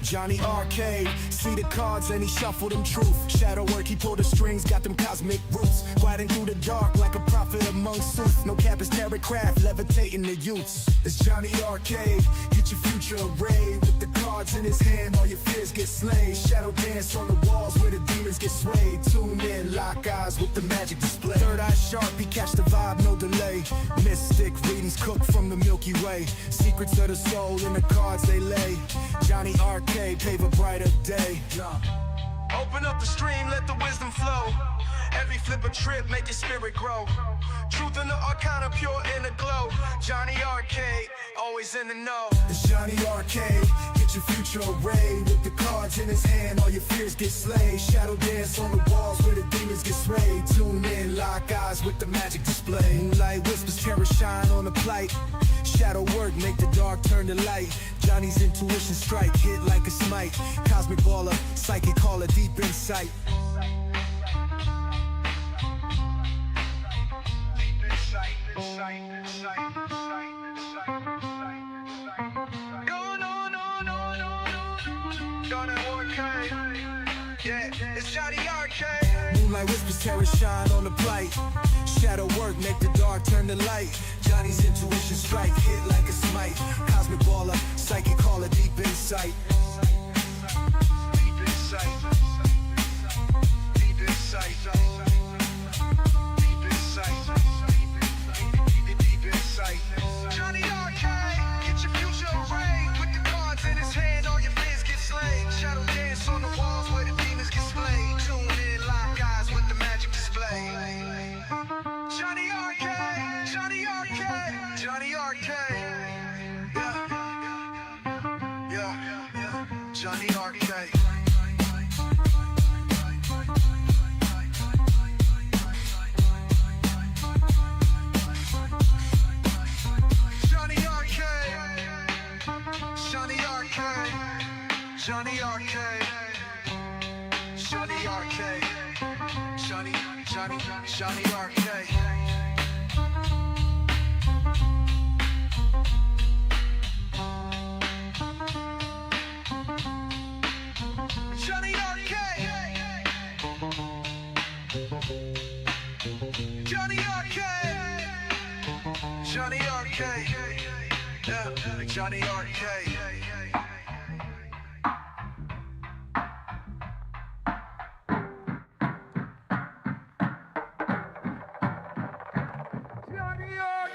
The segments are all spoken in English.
Jonny Arkade, see the cards and he shuffled them truth. Shadow work, he pulled the strings, got them cosmic roots. Gliding through the dark like a prophet among suits. No cap is terror craft, levitating the youths. It's Jonny Arkade, get your future arrayed. With the cards in his hand, all your fears get slayed. Shadow dance on the walls where the demons get swayed. Tune in, lock eyes with the magic display. Third eye sharp, he catch the vibe, no delay. Mystic readings cooked from the Milky Way. Secrets of the soul in the cards they lay. Jonny Arkade, pave a brighter day. Open up the stream, let the wisdom flow. Every flip a trip, make your spirit grow. Truth in the arcana, pure in the glow. Jonny Arkade, always in the know. It's Jonny Arkade, get your future arrayed. With the cards in his hand, all your fears get slayed. Shadow dance on the walls where the demons get swayed. Tune in, lock eyes with the magic display. Moonlight whispers, terror shine on the plight. Shadow work, make the dark turn to light. Jonny's intuition strike, hit like a smite. Cosmic baller, psychic caller, deep insight. Yeah, it's Jonny Arkade. Moonlight whispers, terror shine on the plight. Shadow work, make the dark turn to light. Jonny's intuition strike, hit like a smite. Cosmic baller, psychic caller, deep insight. Deep insight. Deep insight. Deep insight. Deep insight. Jonny Arkade, get your future arrayed. With the cards in his hand, all your fears get slayed. Shadow dance on the walls where the demons get slayed. Tune in, lock eyes with the magic display. Jonny Arkade, Jonny Arkade, Jonny Arkade. Yeah, Jonny Arkade. Jonny Arkade, Jonny Arkade, Jonny Arkade, Jonny Arkade, Jonny Arkade. Jonny Arkade, Jonny Arkade, Jonny Arkade, yeah, Jonny Arkade.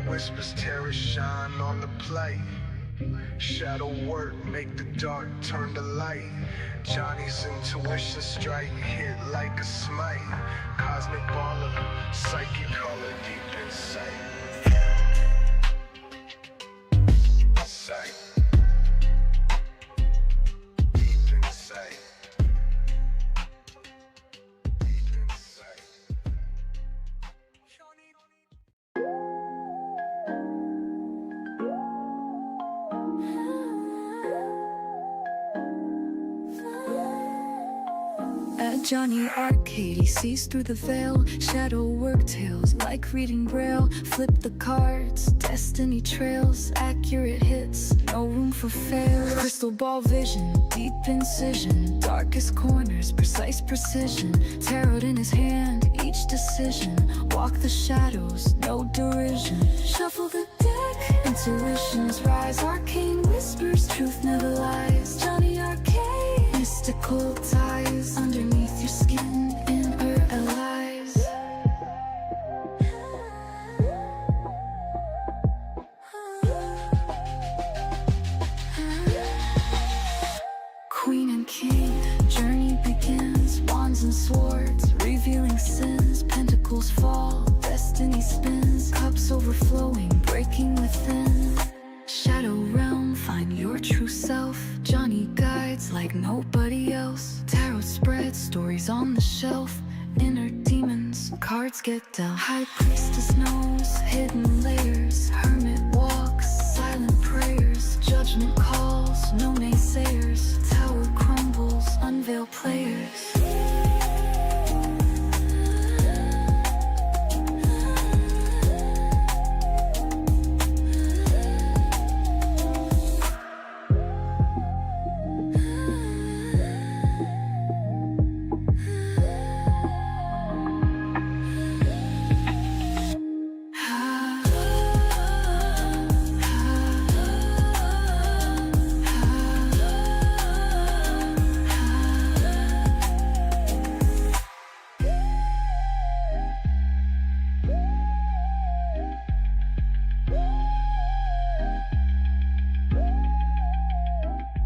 Whispers, terror shine on the plate. Shadow work, make the dark turn to light. Jonny's intuition strike, hit like a smite. Cosmic baller, psychic color, deep insight. Sight. Deep insight. Deep insight. At Jonny Arkade, he sees through the veil. Shadow work tales like reading braille. Flip the cards, destiny trails. Accurate hits, no room for fail. Crystal ball vision, deep incision. Darkest corners, precise precision. Tarot in his hand, each decision. Walk the shadows, no derision. Shuffle the deck, intuitions rise. Arcane whispers, truth never lies. Jonny Arkade, mystical ties. Underneath your skin, inner allies. Queen and king, journey begins. Wands and swords, revealing sins. Pentacles fall, destiny spins. Cups overflowing, breaking within. Shadow realm, find your true self. Jonny guides like nobody else. Tarot spreads, stories on the shelf. Inner demons, cards get dealt. High priestess knows hidden layers. Hermit walks, silent prayers. Judgment calls, no players.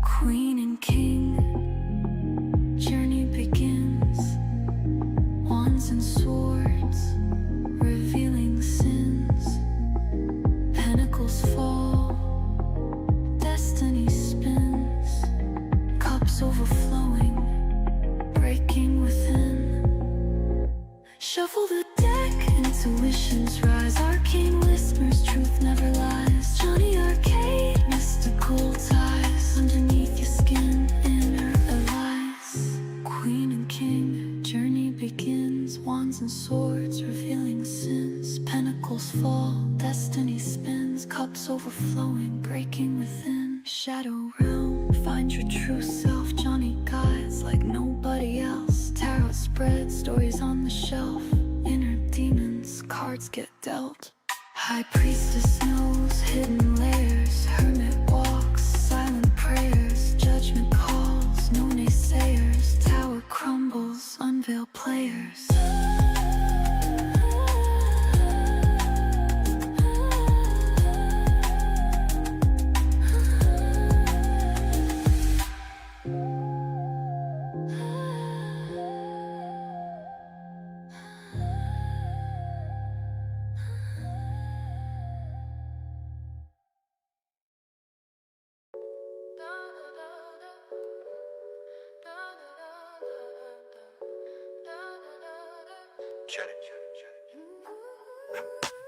Queen and king, journey begins. Wands and swords, revealing sins. Pentacles fall, destiny spins. Cups overflowing, breaking within. Shuffle the deck, intuitions rise. Arcane whispers, truth never lies. Jonny Arkade, mystical ties. Underneath your skin, inner allies. Queen and king, journey begins. Wands and swords, revealing sins. Pentacles fall, destiny spins. Cups overflowing, breaking within. Shadow realm, find your true self. Jonny guides like nobody else. Tarot spread, stories on the shelf. Inner demons, cards get dealt. High priestess knows hidden layers. Hermit walks, silent prayers. Judgment calls, no naysayers. Tower crumbles, unveil players.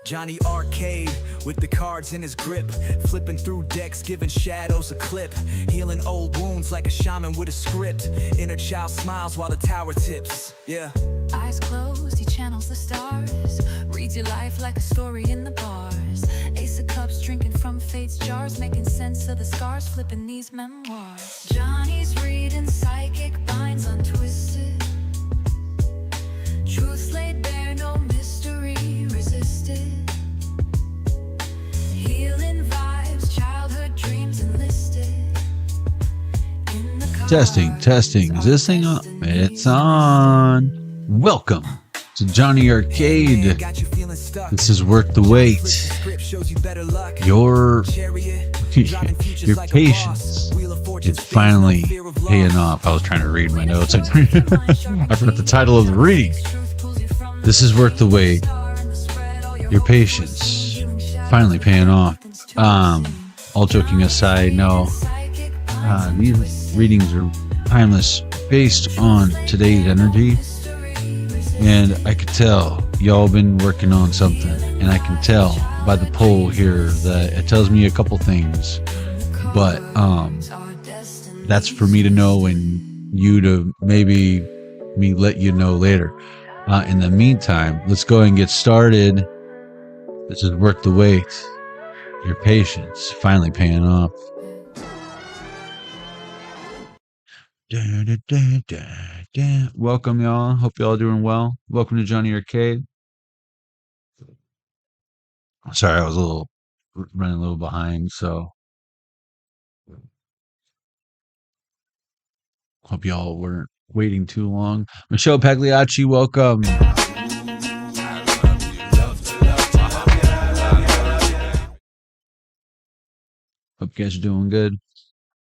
Jonny Arkade with the cards in his grip, flipping through decks, giving shadows a clip, healing old wounds like a shaman with a script. Inner child smiles while the tower tips. Yeah. Eyes closed, he channels the stars. Reads your life like a story in the bars. Ace of cups, drinking from fate's jars. Making sense of the scars, flipping these memoirs. Jonny's reading psychic binds untwisted. Truths laid bare, no mystery resisted. Healing vibes, childhood dreams enlisted. In the Testing. Is this thing on? It's on. Welcome to Jonny Arkade. This is worth the wait. Your patience is finally paying off. I was trying to read my notes. I forgot the title of the reading. This is worth the wait. Your patience finally paying off. All joking aside, no. These readings are timeless based on today's energy. And I could tell y'all been working on something. And I can tell by the poll here that it tells me a couple things. But that's for me to know and you to maybe me let you know later. In the meantime, let's go and get started. This is worth the wait. Your patience finally paying off. Welcome, y'all. Hope y'all doing well. Welcome to Jonny Arkade. Sorry, I was running a little behind, so hope y'all weren't waiting too long. Michelle Pagliacci, welcome. Hope you guys are doing good.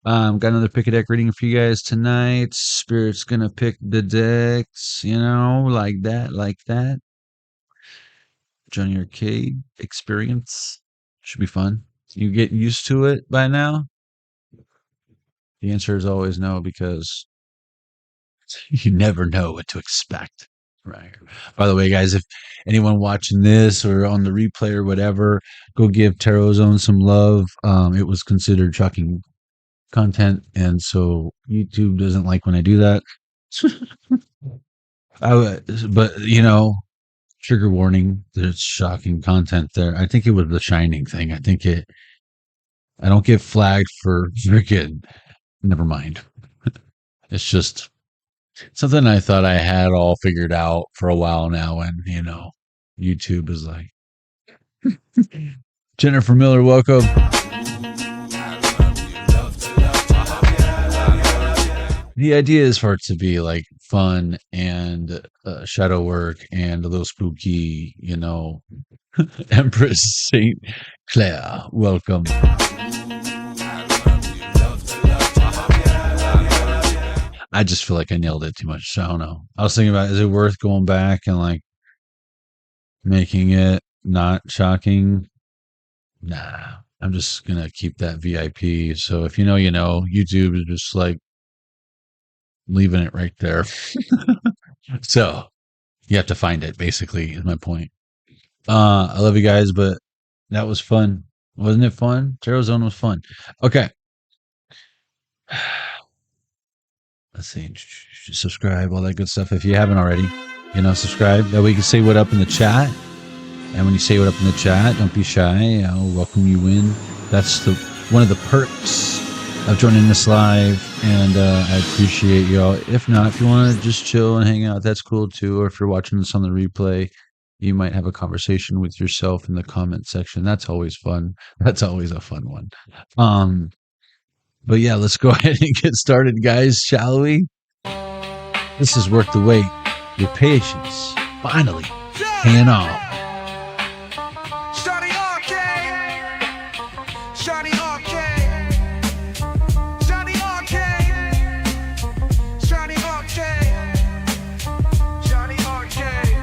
Got another pick a deck reading for you guys tonight. Spirit's gonna pick the decks, like that. Jonny Arkade experience should be fun. You get used to it by now? The answer is always no, because you never know what to expect. Right. By the way, guys, if anyone watching this or on the replay or whatever, go give Tarot Zone some love. It was considered shocking content, and so YouTube doesn't like when I do that. But you know, trigger warning. There's shocking content there. I think it was the Shining thing. I don't get flagged for freaking. Never mind. It's just something I thought I had all figured out for a while now, and you know, YouTube is like. Jennifer Miller, welcome. The idea is for it to be like fun and shadow work and a little spooky, you know. Empress Saint Clair, welcome. I just feel like I nailed it too much. So I don't know. I was thinking about, is it worth going back and like making it not shocking? Nah, I'm just gonna keep that VIP. So if you know, you know. YouTube is just like leaving it right there. So you have to find it, basically, is my point. I love you guys, but that was fun. Wasn't it fun? Tarot Zone was fun. Okay. Let's see. Subscribe, all that good stuff. If you haven't already, you know, subscribe. That way you can say what up in the chat. And when you say what up in the chat, don't be shy. I'll welcome you in. That's one of the perks of joining this live. And I appreciate y'all. If not, if you want to just chill and hang out, that's cool too. Or if you're watching this on the replay, you might have a conversation with yourself in the comment section. That's always fun. That's always a fun one. But yeah, let's go ahead and get started, guys, shall we? This is Work the Wait. Your patience finally paying off. Johnny Arkade. Johnny Arkade. Johnny Arkade. Johnny Arkade. Johnny Arkade.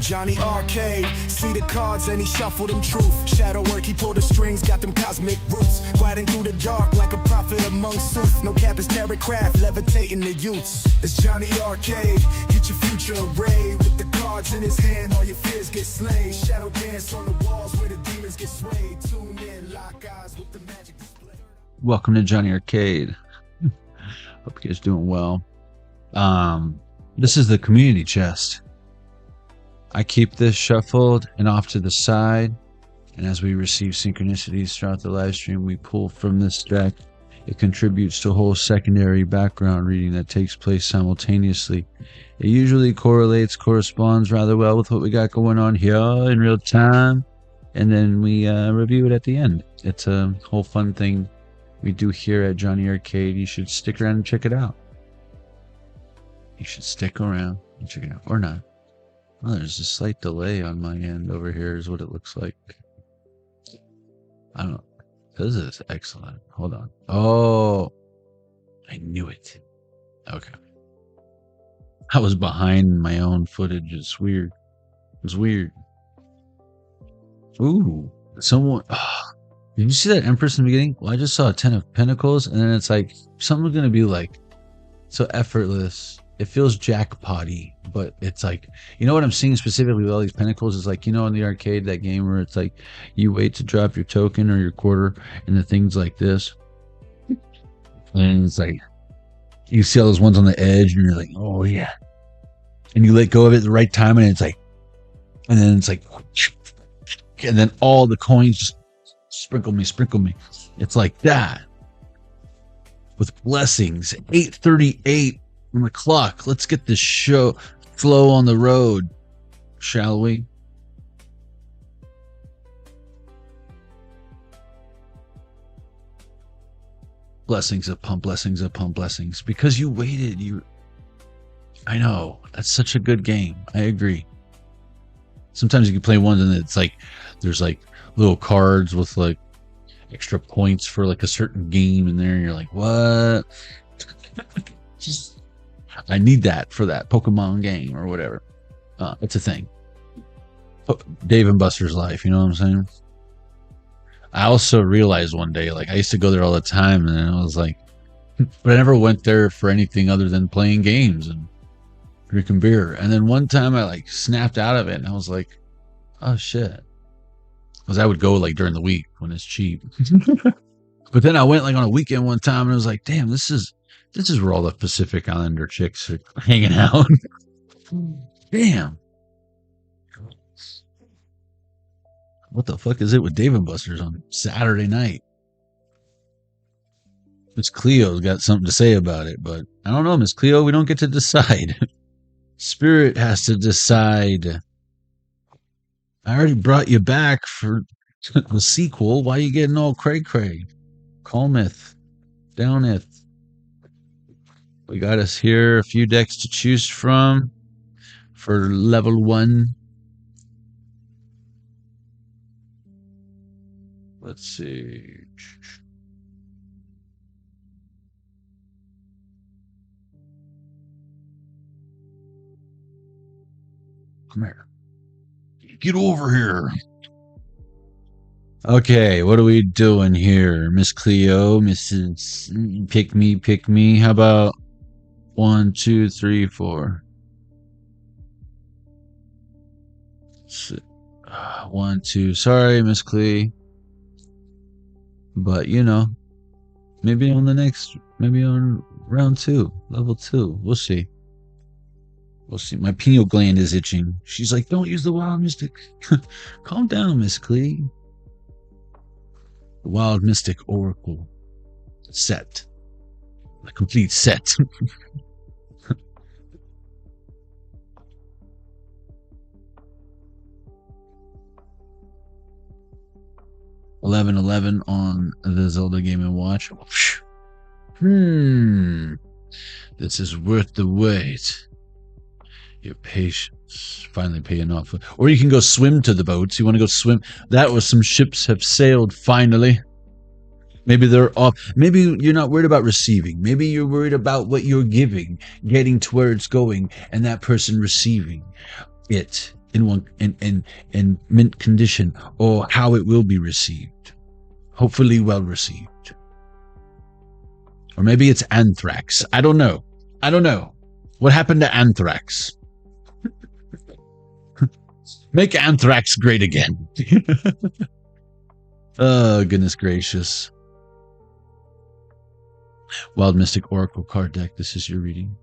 Johnny Arkade, see the cards and he shuffled them truth. Shadow work, he pulled the strings, got them cosmic roots. Gliding through the dark like a prophet among suits. No cap is terror craft, levitating the youths. It's Johnny Arkade, get your future arrayed. With the cards in his hand, all your fears get slain. Shadow dance on the walls where the demons get swayed. Tune in, lock eyes with the magic display. Welcome to Johnny Arkade. Hope you guys doing well. This is the community chest. I keep this shuffled and off to the side, and as we receive synchronicities throughout the live stream, we pull from this deck. It contributes to a whole secondary background reading that takes place simultaneously. It usually corresponds rather well with what we got going on here in real time, and then we review it at the end. It's a whole fun thing we do here at Johnny Arkade. You should stick around and check it out. You should stick around and check it out, or not. Oh, there's a slight delay on my end over here is what it looks like. I don't know. This is excellent. Hold on. Oh, I knew it. Okay. I was behind my own footage. It's weird. It's weird. Ooh, someone. Oh, did you see that Empress in the beginning? Well, I just saw a 10 of Pentacles, and then it's like something's going to be like so effortless. It feels jackpotty, but it's like, you know what I'm seeing specifically with all these pentacles is like, you know, in the arcade, that game where it's like you wait to drop your token or your quarter and the things like this. And it's like, you see all those ones on the edge and you're like, oh yeah. And you let go of it at the right time and it's like, and then it's like, and then all the coins just sprinkle me. It's like that. With blessings, 8:38. On the clock. Let's get this show flow on the road, shall we? Blessings upon blessings upon blessings. Because you waited. I know. That's such a good game. I agree. Sometimes you can play ones and it's like there's like little cards with like extra points for like a certain game in there. And you're like, what? Just I need that for that Pokemon game or whatever. It's a thing. Dave and Buster's life, you know what I'm saying? I also realized one day, like I used to go there all the time and I was like, but I never went there for anything other than playing games and drinking beer. And then one time I like snapped out of it and I was like, oh shit. Because I would go like during the week when it's cheap. But then I went like on a weekend one time and I was like, damn, this is This is where all the Pacific Islander chicks are hanging out. Damn. What the fuck is it with Dave & Buster's on Saturday night? Miss Cleo's got something to say about it, but I don't know, Miss Cleo. We don't get to decide. Spirit has to decide. I already brought you back for the sequel. Why are you getting all cray-cray? Calmeth. Downeth. We got us here a few decks to choose from for level 1. Let's see. Come here. Get over here. Okay, what are we doing here? Miss Cleo, Mrs. Pick me. How about 1, 2, 3, 4? 1, 2. Sorry, Miss Cleo. But, you know, maybe on round 2, level 2. We'll see. We'll see. My pineal gland is itching. She's like, don't use the Wild Mystic. Calm down, Miss Clee. The Wild Mystic Oracle set. The complete set. 11/11 on the Zelda Game & Watch. This is worth the wait. Your patience finally paying off. Or you can go swim to the boats. You want to go swim? That was some ships have sailed finally. Maybe they're off. Maybe you're not worried about receiving. Maybe you're worried about what you're giving, getting to where it's going, and that person receiving it in mint condition, or how it will be received. Hopefully well received. Or maybe it's anthrax. I don't know. What happened to anthrax? Make anthrax great again. Oh, goodness gracious. Wild Mystic Oracle card deck. This is your reading.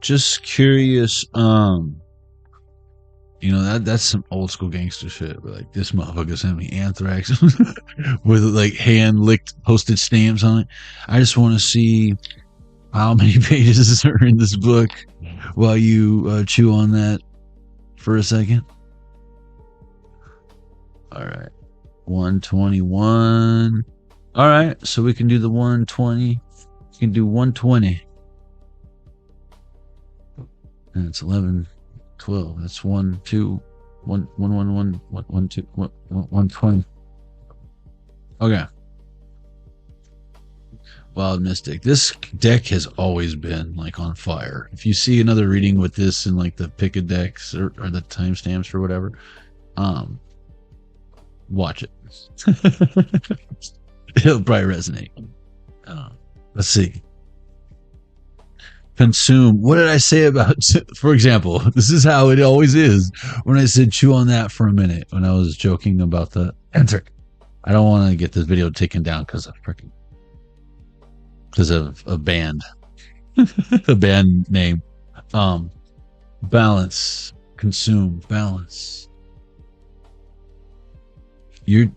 Just curious, you know, that's some old school gangster shit. But like, this motherfucker sent me anthrax with like hand licked postage stamps on it. I just want to see how many pages are in this book while you chew on that for a second. All right, 121. All right, so we can do the 120. We can do 120. And it's 11, 12. That's 1, 2, 1, 1, 1, 1, 1, 1, 2, 1, 120. Okay. Wild Mystic. This deck has always been like on fire. If you see another reading with this in like the pick a decks or the timestamps or whatever, watch it. It'll probably resonate. Let's see. Consume. What did I say about, for example, this is how it always is when I said chew on that for a minute when I was joking about the enter. I don't want to get this video taken down because of a band. A band name. Balance. Consume. Balance. You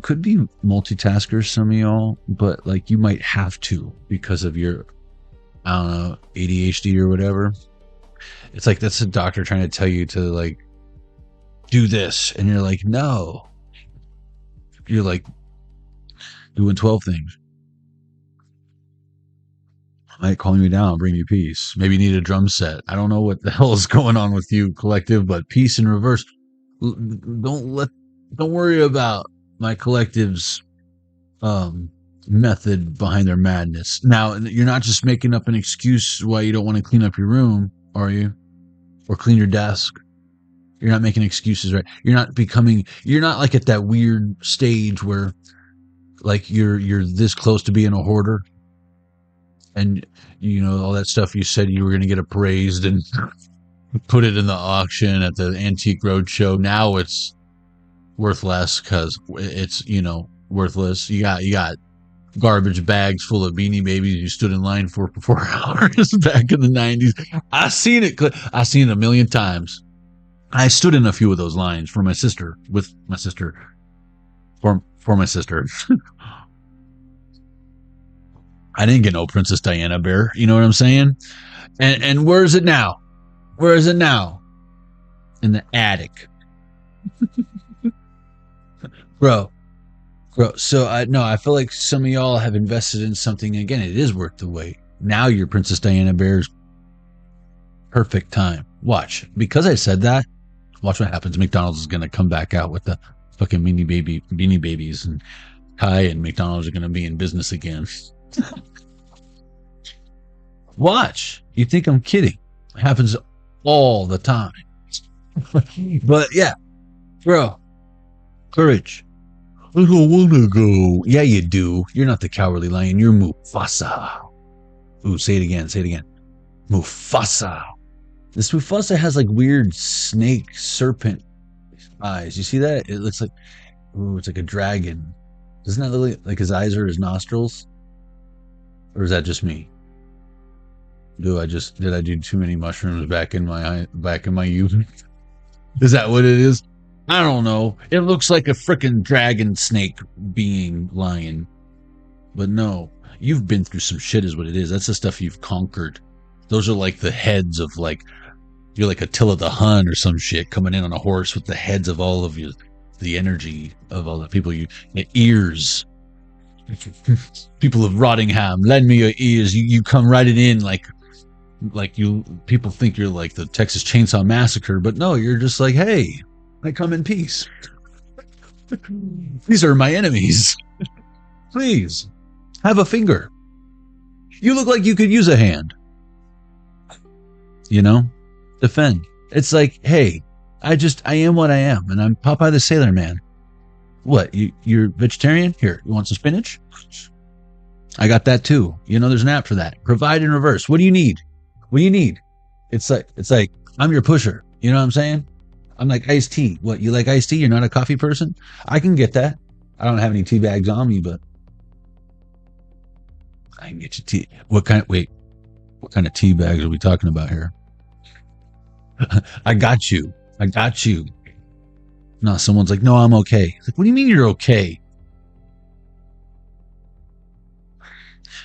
could be multitaskers, some of y'all, but like you might have to because of your, I don't know, ADHD or whatever. It's like that's a doctor trying to tell you to like do this, and you're like, no. You're like doing 12 things. Might calm you down, bring you peace. Maybe you need a drum set. I don't know what the hell is going on with you, collective, but peace in reverse. Don't worry about my collective's method behind their madness. Now, you're not just making up an excuse why you don't want to clean up your room, are you? Or clean your desk. You're not making excuses, right? You're not like at that weird stage where like you're this close to being a hoarder. And you know, all that stuff you said you were going to get appraised and put it in the auction at the Antique Roadshow. Now it's worth less because it's, you know, worthless. You got garbage bags full of Beanie Babies you stood in line for 4 hours back in the 90s. I seen it a million times. I stood in a few of those lines for my sister, with my sister, for my sister. I didn't get no Princess Diana bear, you know what I'm saying? And where is it now? Where is it now? In the attic. Bro, so I feel like some of y'all have invested in something. Again, it is worth the wait. Now your Princess Diana bear's perfect time. Watch. Because I said that, watch what happens. McDonald's is going to come back out with the fucking Beanie Babies, and Kai and McDonald's are going to be in business again. Watch. You think I'm kidding. It happens all the time. But yeah, bro, courage. I don't want to go. Yeah, you do. You're not the cowardly lion. You're Mufasa. Ooh, say it again. Say it again. Mufasa. This Mufasa has like weird snake serpent eyes. You see that? It looks like, ooh, it's like a dragon. Doesn't that look like his eyes are his nostrils? Or is that just me? Did I do too many mushrooms back in my youth? Is that what it is? I don't know. It looks like a freaking dragon snake being lion. But no, you've been through some shit is what it is. That's the stuff you've conquered. Those are like the heads of like, you're like Attila the Hun or some shit coming in on a horse with the heads of all of you, the energy of all the people the ears. People of Rottingham, lend me your ears. You come riding in like you, people think you're like the Texas Chainsaw Massacre, but no, you're just like, hey, I come in peace. These are my enemies. Please, have a finger. You look like you could use a hand. You know? Defend. It's like, hey, I am what I am, and I'm Popeye the Sailor Man. What, you're vegetarian? Here, you want some spinach? I got that too. You know, there's an app for that. Provide in reverse. What do you need? What do you need? It's like, I'm your pusher. You know what I'm saying? I'm like iced tea. What, you like iced tea? You're not a coffee person? I can get that. I don't have any tea bags on me, but I can get you tea. What kind of tea bags are we talking about here? I got you. No, someone's like, no, I'm okay. It's like, what do you mean you're okay?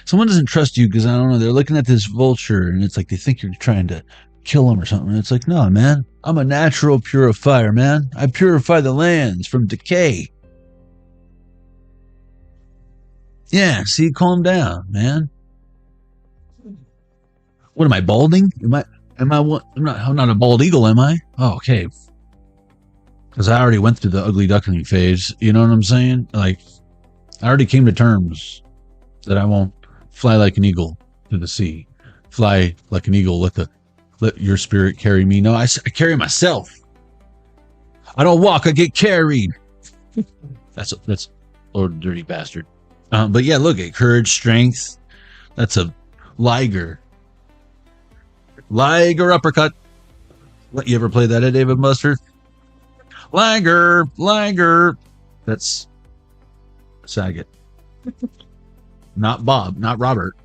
Someone doesn't trust you because, I don't know, they're looking at this vulture and it's like they think you're trying to kill them or something. And it's like, no, man, I'm a natural purifier, man. I purify the lands from decay. Yeah, see, calm down, man. What am I, balding? I'm not a bald eagle, am I? Oh, okay. Because I already went through the ugly duckling phase. You know what I'm saying? Like, I already came to terms that I won't fly like an eagle to the sea. Fly like an eagle. Let your spirit carry me. No, I carry myself. I don't walk. I get carried. That's Lord Dirty Bastard. But yeah, look at courage, strength. That's a Liger. Liger uppercut. What, you ever play that at David Mustard? Liger. That's Saget. Not Bob, not Robert.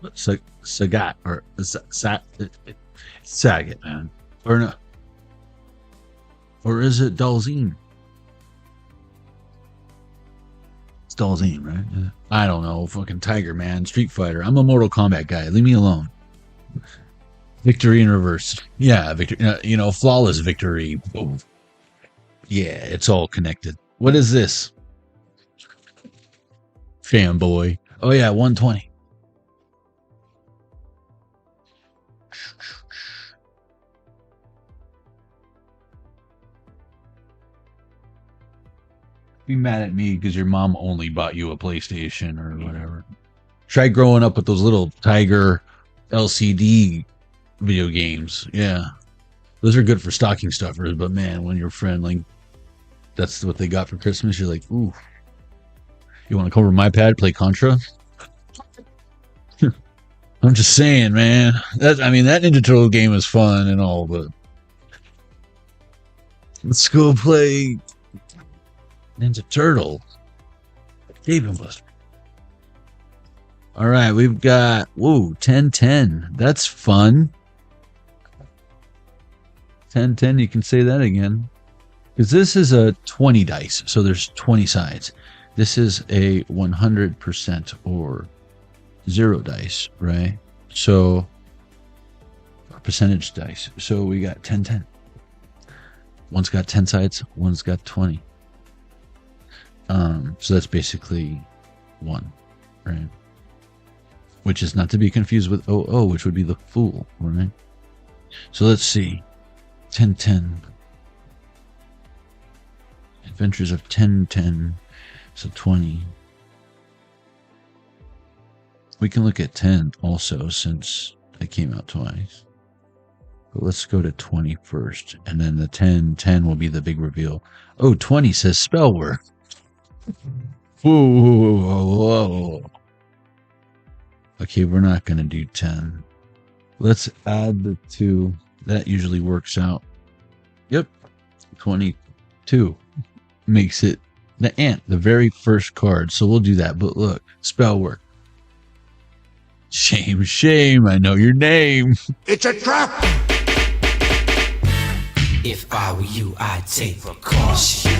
But Sagat or Saget, man. Or no. Or is it Dalzine? It's Dalzine, right? I don't know. Fucking Tiger, man. Street Fighter. I'm a Mortal Kombat guy. Leave me alone. Victory in reverse. Yeah, victory. You know, flawless victory. Boom. Yeah, it's all connected. What is this? Fanboy. Oh yeah, 120. Be mad at me because your mom only bought you a PlayStation or whatever. Try growing up with those little Tiger LCD video games. Yeah. Those are good for stocking stuffers, but man, when your friend, like, that's what they got for Christmas, you're like, ooh. You want to come over my pad, play Contra? I'm just saying, man. That Ninja Turtle game is fun and all, but let's go play Ninja Turtle. Dave and Buster. All right, we've got 10-10. That's fun. 10-10. You can say that again, because this is a 20 dice, so there's 20 sides. This is a 100% or 0 dice, right? So percentage dice. So we got 10-10. One's got 10 sides, one's got 20. So that's basically 1, right? Which is not to be confused with 00, which would be the fool, right? So let's see. 10-10. Adventures of 10-10. So 20. We can look at 10 also, since it came out twice. But let's go to 20 first. And then the 10 will be the big reveal. Oh, 20 says spell work. Whoa. Okay, we're not going to do 10. Let's add the 2. That usually works out. Yep. 22 makes it the ant, the very first card. So we'll do that. But look, spell work. Shame. I know your name. It's a trap! If I were you, I'd take precaution.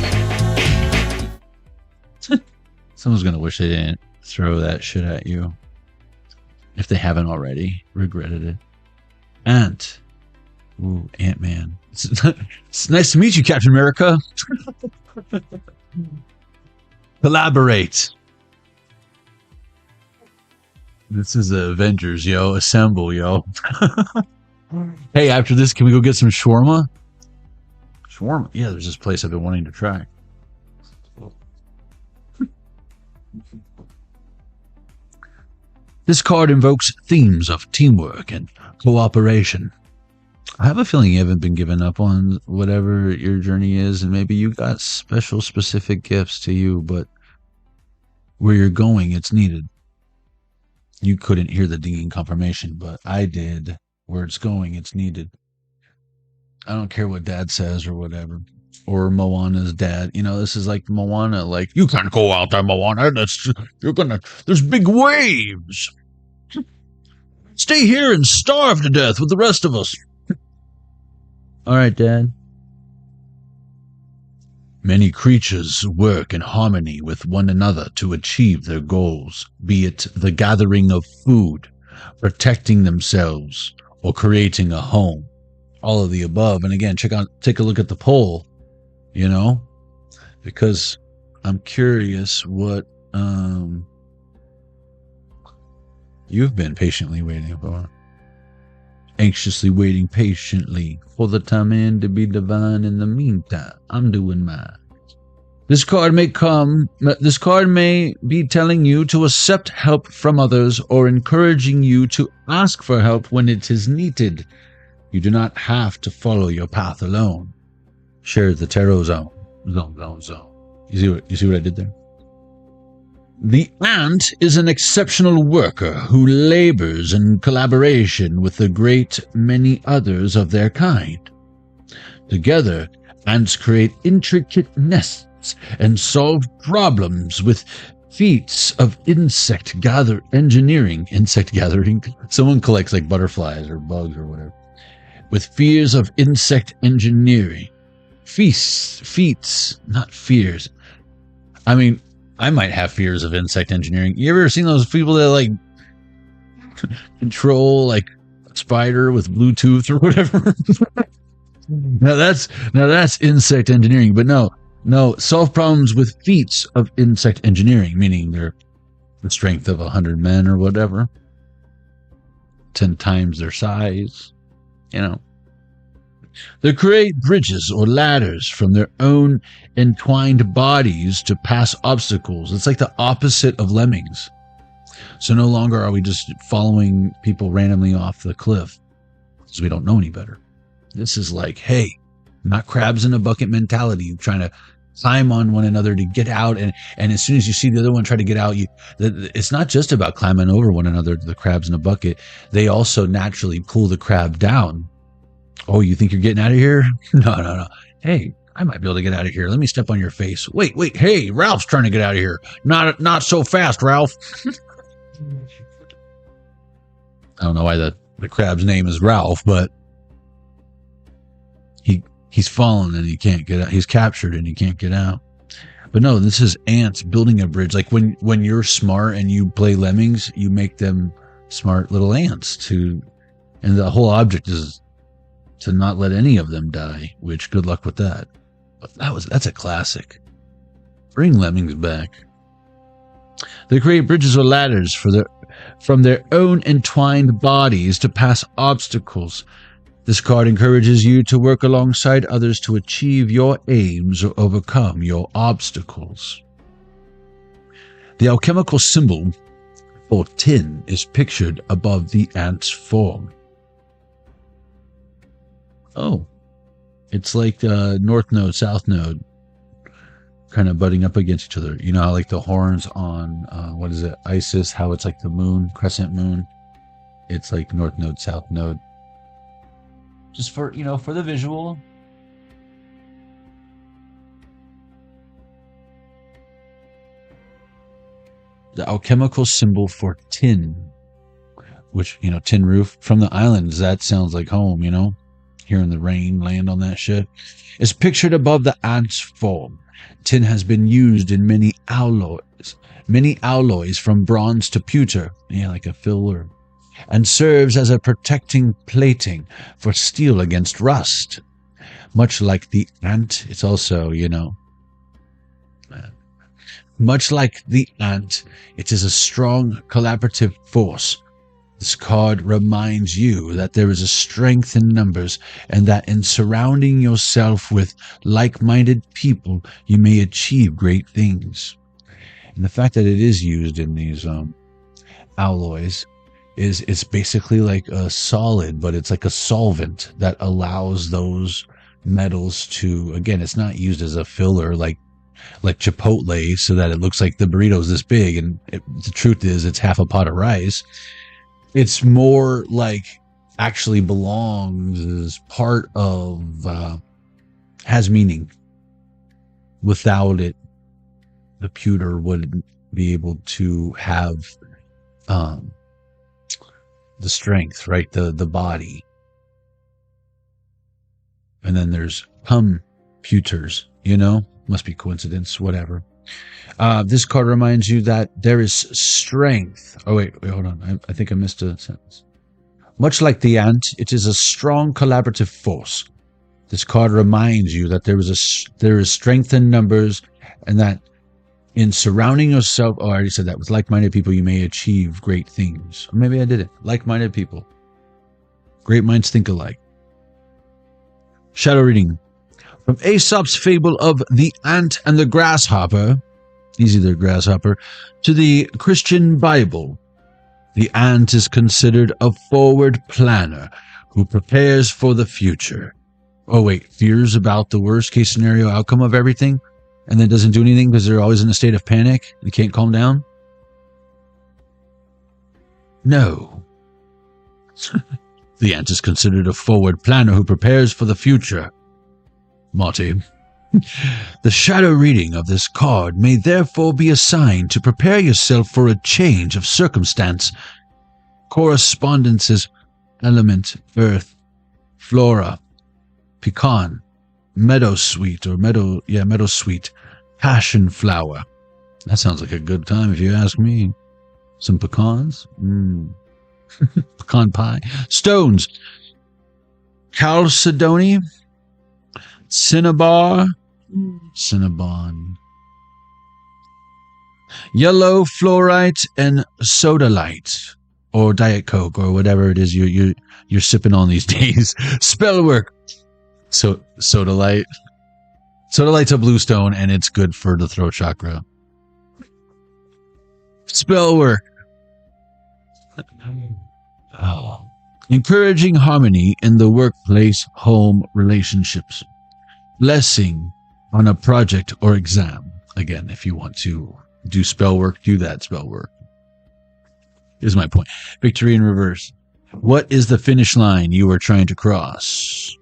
Someone's going to wish they didn't throw that shit at you. If they haven't already regretted it. Ant. Ooh, Ant-Man. It's nice to meet you, Captain America. Collaborate. This is the Avengers, yo. Assemble, yo. Hey, after this, can we go get some shawarma? Shawarma? Yeah, there's this place I've been wanting to try. This card invokes themes of teamwork and cooperation. I have a feeling you haven't been given up on whatever your journey is, and maybe you got special, specific gifts to you, but where you're going, it's needed. You couldn't hear the dinging confirmation, but I did. Where it's going, it's needed. I don't care what Dad says or whatever. Or Moana's dad. You know, this is like Moana, like, you can't go out there, Moana. There's big waves. Stay here and starve to death with the rest of us. All right, Dad. Many creatures work in harmony with one another to achieve their goals, be it the gathering of food, protecting themselves, or creating a home. All of the above. And again, take a look at the poll, you know, because I'm curious what you've been patiently waiting for. Anxiously waiting patiently for the time in to be divine. In the meantime, I'm doing mine. This card may be telling you to accept help from others or encouraging you to ask for help when it is needed. You do not have to follow your path alone. Share the tarot zone. You see what I did there? The ant is an exceptional worker who labors in collaboration with a great many others of their kind. Together, ants create intricate nests and solve problems with feats of insect gathering. Someone collects like butterflies or bugs or whatever. With fears of insect engineering. Feats, not fears. I mean, I might have fears of insect engineering. You ever seen those people that like control like a spider with Bluetooth or whatever? Now that's insect engineering. But no, solve problems with feats of insect engineering, meaning they're the strength of 100 men or whatever, 10 times their size. You know, they create bridges or ladders from their own entwined bodies to pass obstacles. It's like the opposite of lemmings. So no longer are we just following people randomly off the cliff because we don't know any better. This is like, hey, not crabs in a bucket mentality, trying to climb on one another to get out. And as soon as you see the other one try to get out, it's not just about climbing over one another, the crabs in a bucket. They also naturally pull the crab down. Oh, you think you're getting out of here? No. Hey, I might be able to get out of here. Let me step on your face. Wait, hey, Ralph's trying to get out of here. Not so fast, Ralph. I don't know why the crab's name is Ralph, but he's fallen and he can't get out. He's captured and he can't get out. But no, this is ants building a bridge. Like when you're smart and you play lemmings, you make them smart little ants and the whole object is to not let any of them die, which good luck with that. But that's a classic. Bring lemmings back. They create bridges or ladders from their own entwined bodies to pass obstacles. This card encourages you to work alongside others to achieve your aims or overcome your obstacles. The alchemical symbol for tin is pictured above the ant's form. Oh, it's like North Node, South Node, kind of butting up against each other. You know how like the horns on, what is it, Isis, how it's like the moon, crescent moon. It's like North Node, South Node. Just for, for the visual. The alchemical symbol for tin, which, tin roof from the islands, that sounds like home, hearing the rain land on that shit, is pictured above the ant's form. Tin has been used in many alloys from bronze to pewter, like a filler, and serves as a protecting plating for steel against rust. Much like the ant, it's also, much like the ant, it is a strong collaborative force. This card reminds you that there is a strength in numbers and that in surrounding yourself with like-minded people, you may achieve great things. And the fact that it is used in these alloys is it's basically like a solid, but it's like a solvent that allows those metals to, again, it's not used as a filler like Chipotle so that it looks like the burrito's this big and the truth is it's half a pot of rice. It's more like actually belongs as part of, has meaning. Without it, the pewter wouldn't be able to have the strength, right? The body. And then there's computers, must be coincidence, whatever. This card reminds you that there is strength. Oh, wait, hold on. I think I missed a sentence. Much like the ant, it is a strong collaborative force. This card reminds you that there is strength in numbers and that in surrounding yourself, I already said that, with like-minded people, you may achieve great things. Or maybe I didn't. Like-minded people. Great minds think alike. Shadow reading. From Aesop's fable of the ant and the grasshopper, easy there, grasshopper, to the Christian Bible, the ant is considered a forward planner who prepares for the future. Oh wait, fears about the worst case scenario outcome of everything, and then doesn't do anything because they're always in a state of panic? They can't calm down? No. The ant is considered a forward planner who prepares for the future. Marty. The shadow reading of this card may therefore be a sign to prepare yourself for a change of circumstance. Correspondences, element, earth, flora, pecan, meadowsweet, meadowsweet, passion flower. That sounds like a good time if you ask me. Some pecans? Pecan pie. Stones. Chalcedony. Cinnabar. Cinnabon. Yellow fluorite and sodalite. Or Diet Coke or whatever it is you're sipping on these days. Spellwork. So sodalite. Sodalite's a blue stone and it's good for the throat chakra. Spellwork. Oh. Encouraging harmony in the workplace-home relationships. Blessing on a project or exam. Again, if you want to do spell work, do that spell work. Here's my point. Victory in reverse. What is the finish line you are trying to cross?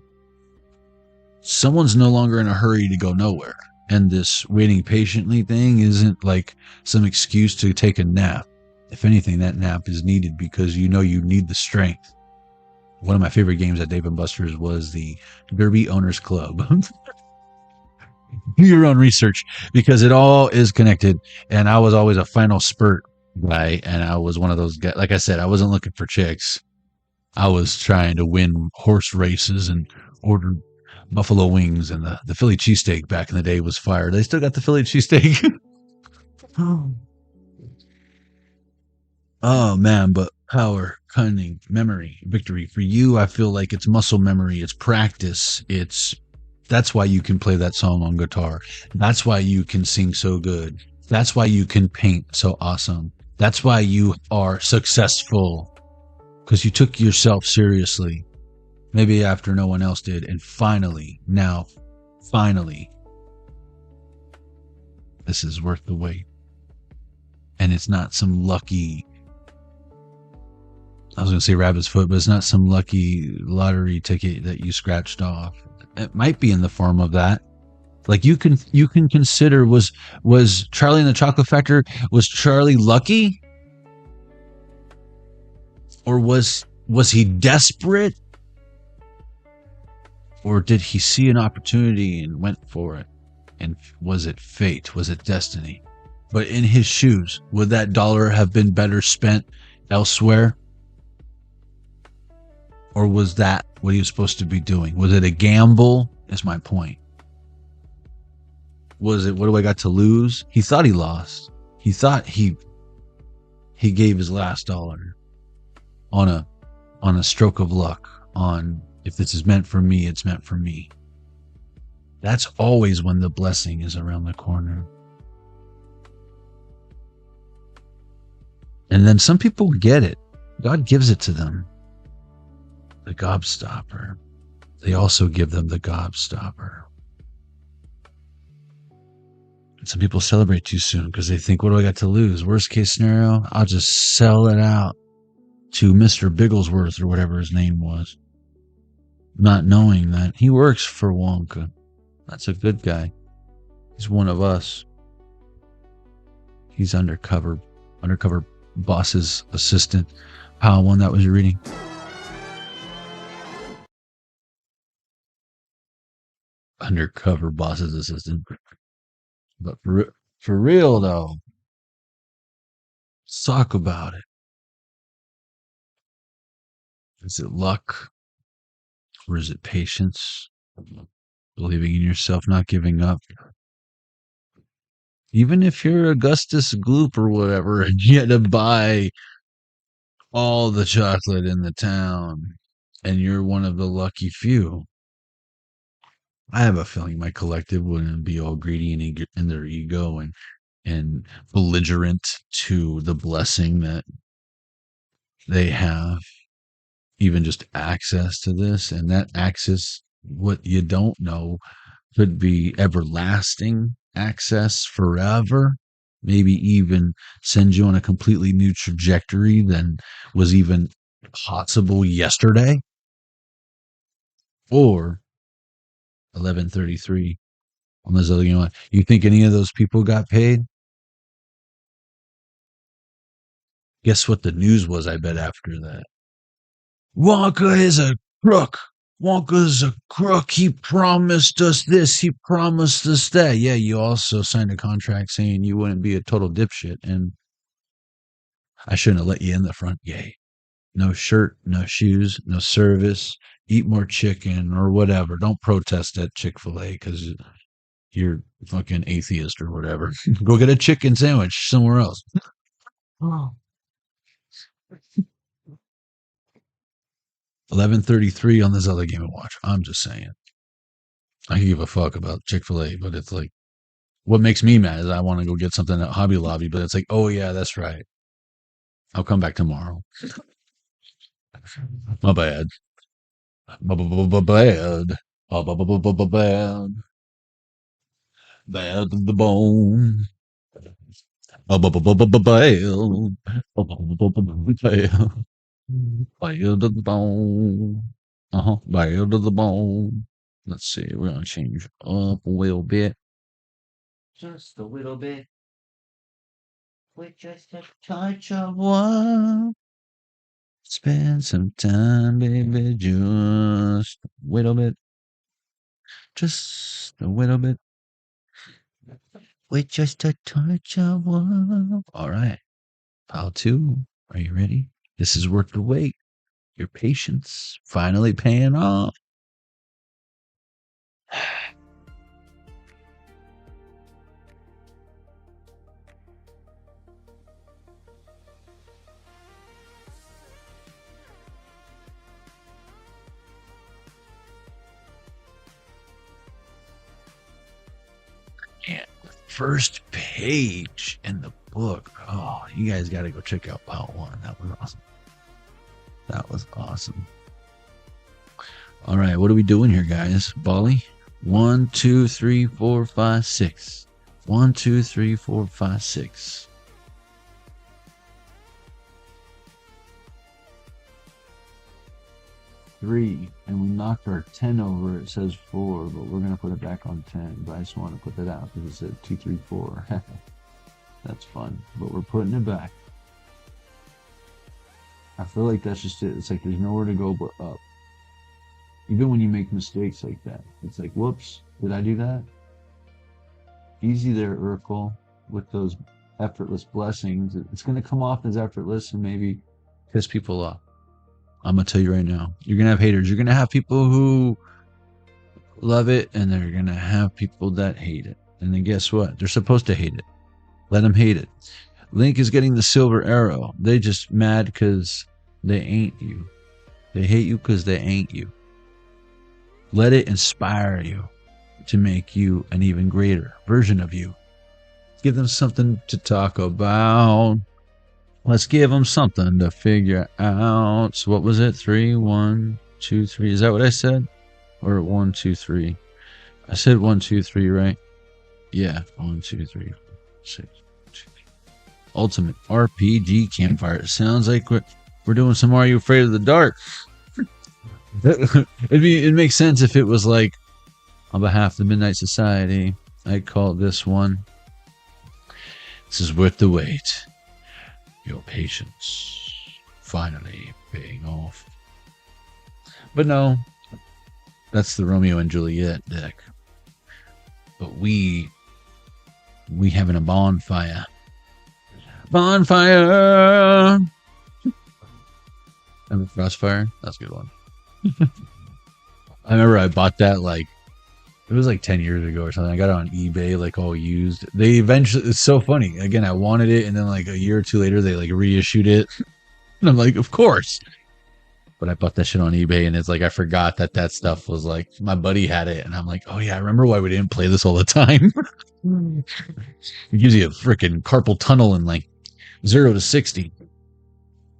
someone's no longer in a hurry to go nowhere. And this waiting patiently thing isn't like some excuse to take a nap. If anything, that nap is needed because you know you need the strength. One of my favorite games at Dave & Buster's was the Derby Owners Club. Do your own research because it all is connected. And I was always a final spurt guy. And I was one of those guys. Like I said, I wasn't looking for chicks. I was trying to win horse races and ordered buffalo wings, and the Philly cheesesteak back in the day was fire. They still got the Philly cheesesteak. Oh man, but power, cunning, memory, victory. For you, I feel like it's muscle memory, it's practice, that's why you can play that song on guitar. That's why you can sing so good. That's why you can paint so awesome. That's why you are successful. Because you took yourself seriously. Maybe after no one else did. And finally, this is worth the wait. And it's not some lucky, I was going to say rabbit's foot, but it's not some lucky lottery ticket that you scratched off. It might be in the form of that. Like you can consider, was Charlie and the Chocolate Factory, was Charlie lucky? Or was he desperate? Or did he see an opportunity and went for it? And was it fate? Was it destiny? But in his shoes, would that dollar have been better spent elsewhere? Or was that what he was supposed to be doing? Was it a gamble? Is my point. Was it, what do I got to lose? He thought he lost. He thought he gave his last dollar on a stroke of luck, on if this is meant for me, it's meant for me. That's always when the blessing is around the corner. And then some people get it. God gives it to them. The gobstopper. They also give them the gobstopper. And some people celebrate too soon because they think, what do I got to lose? Worst case scenario, I'll just sell it out to Mr. Bigglesworth or whatever his name was. Not knowing that he works for Wonka. That's a good guy. He's one of us. He's undercover boss's assistant. Pile one, that was your reading. Undercover boss's assistant. But for real though, let's talk about it. Is it luck? Or is it patience? Believing in yourself, not giving up? Even if you're Augustus Gloop or whatever, and you had to buy all the chocolate in the town, and you're one of the lucky few, I have a feeling my collective wouldn't be all greedy and in their ego and belligerent to the blessing that they have. Even just access to this, and that access, what you don't know, could be everlasting access forever, maybe even send you on a completely new trajectory than was even possible yesterday. Or 1133 on this other game. You think any of those people got paid? Guess what the news was, I bet, after that? Wonka is a crook. Wonka's a crook. He promised us this. He promised us that. Yeah, you also signed a contract saying you wouldn't be a total dipshit. And I shouldn't have let you in the front gate. No shirt, no shoes, no service. Eat more chicken or whatever. Don't protest at Chick-fil-A because you're fucking atheist or whatever. Go get a chicken sandwich somewhere else. Oh. 1133 on this other Game & Watch. I'm just saying. I can give a fuck about Chick-fil-A, but it's like, what makes me mad is I want to go get something at Hobby Lobby, but it's like, oh yeah, that's right. I'll come back tomorrow. My bad. Bad. Bad. Bad to the bone. Bad. Bad to the bone. Bad to the bone. Let's see. We're gonna change up a little bit. Just a little bit. With just a touch of love. Spend some time, baby, just a little bit. Just a little bit. With just a touch of love. All right. Pile 2. Are you ready? This is worth the wait. Your patience finally paying off. And the first page in the book. Oh, you guys got to go check out Pile 1. That was awesome. That was awesome. All right, what are we doing here, guys? Bali? 1, 2, 3, 4, 5, 6. 1, 2, 3, 4, 5, 6. Three, and we knocked our 10 over. It says 4, but we're gonna put it back on 10. But I just want to put that out because it said 2, 3, 4. That's fun, but we're putting it back. I feel like that's just it. It's like there's nowhere to go but up. Even when you make mistakes like that, it's like, whoops, did I do that? Easy there, Urkel, with those effortless blessings. It's gonna come off as effortless and maybe piss people off. I'm gonna tell you right now, you're gonna have haters. You're gonna have people who love it, and they're gonna have people that hate it. And then guess what? They're supposed to hate it. Let them hate it. Link is getting the silver arrow. They just mad because they ain't you. They hate you because they ain't you. Let it inspire you to make you an even greater version of you. Give them something to talk about. Let's give them something to figure out. So what was it? 3, 1, 2, 3. Is that what I said? Or 1, 2, 3? I said 1, 2, 3, right? Yeah. 1, 2, 3, 4, 6. Ultimate RPG campfire. It sounds like we're doing some Are You Afraid of the Dark? It makes sense if it was like on behalf of the Midnight Society. I'd call this one. This is worth the wait. Your patience finally paying off. But no, that's the Romeo and Juliet deck. But we having a bonfire. Bonfire! Remember Frostfire? That's a good one. I remember I bought that like, it was like 10 years ago or something. I got it on eBay, like all used. They eventually, it's so funny. Again, I wanted it, and then like a year or two later, they like reissued it. And I'm like, of course. But I bought that shit on eBay, and it's like, I forgot that stuff was like, my buddy had it. And I'm like, oh yeah, I remember why we didn't play this all the time. It gives you a freaking carpal tunnel in like 0 to 60.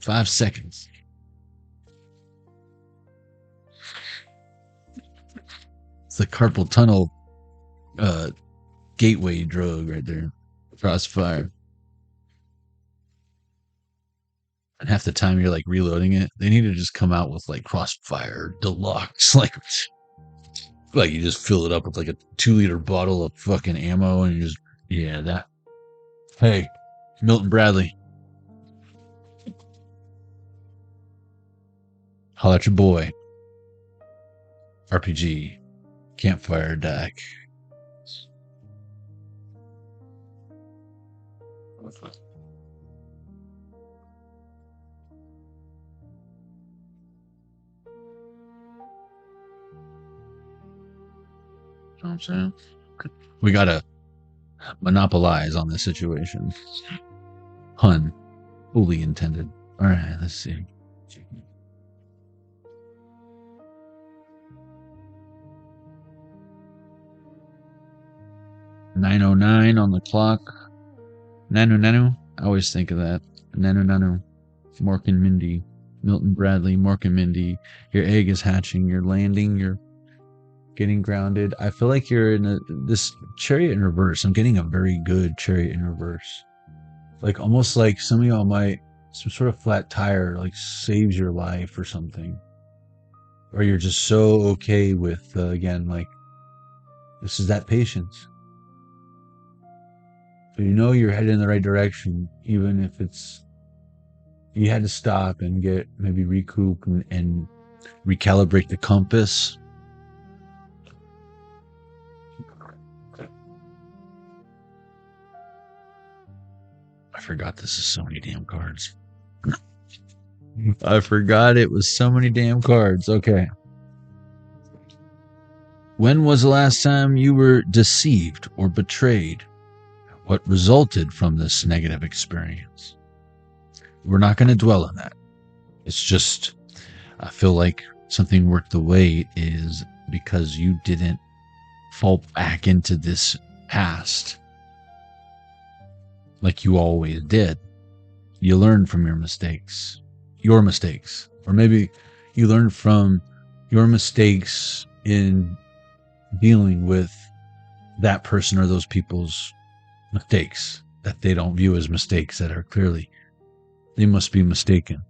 5 seconds. It's the carpal tunnel gateway drug right there. Crossfire. And half the time you're like reloading it. They need to just come out with like Crossfire Deluxe. Like you just fill it up with like a 2-liter bottle of fucking ammo and you just, yeah, that. Hey, Milton Bradley. Holla at your boy. RPG. Campfire deck. You know what I'm saying? We gotta monopolize on this situation. Pun fully intended. All right, let's see. 9:09 on the clock. Nanu. I always think of that. Nanu. Mork and Mindy. Milton Bradley, Mork and Mindy. Your egg is hatching. You're landing. You're getting grounded. I feel like you're in this chariot in reverse. I'm getting a very good chariot in reverse. Like almost like some of y'all might, some sort of flat tire like saves your life or something. Or you're just so okay with, again, like, this is that patience. So you know you're headed in the right direction, even if it's, you had to stop and get, maybe recoup and recalibrate the compass. I forgot this is so many damn cards. I forgot it was so many damn cards. Okay. When was the last time you were deceived or betrayed? What resulted from this negative experience? We're not going to dwell on that. It's just, I feel like something worth the wait is because you didn't fall back into this past like you always did. You learned from your mistakes, or maybe you learned from your mistakes in dealing with that person or those people's mistakes that they don't view as mistakes, that are clearly, they must be mistaken.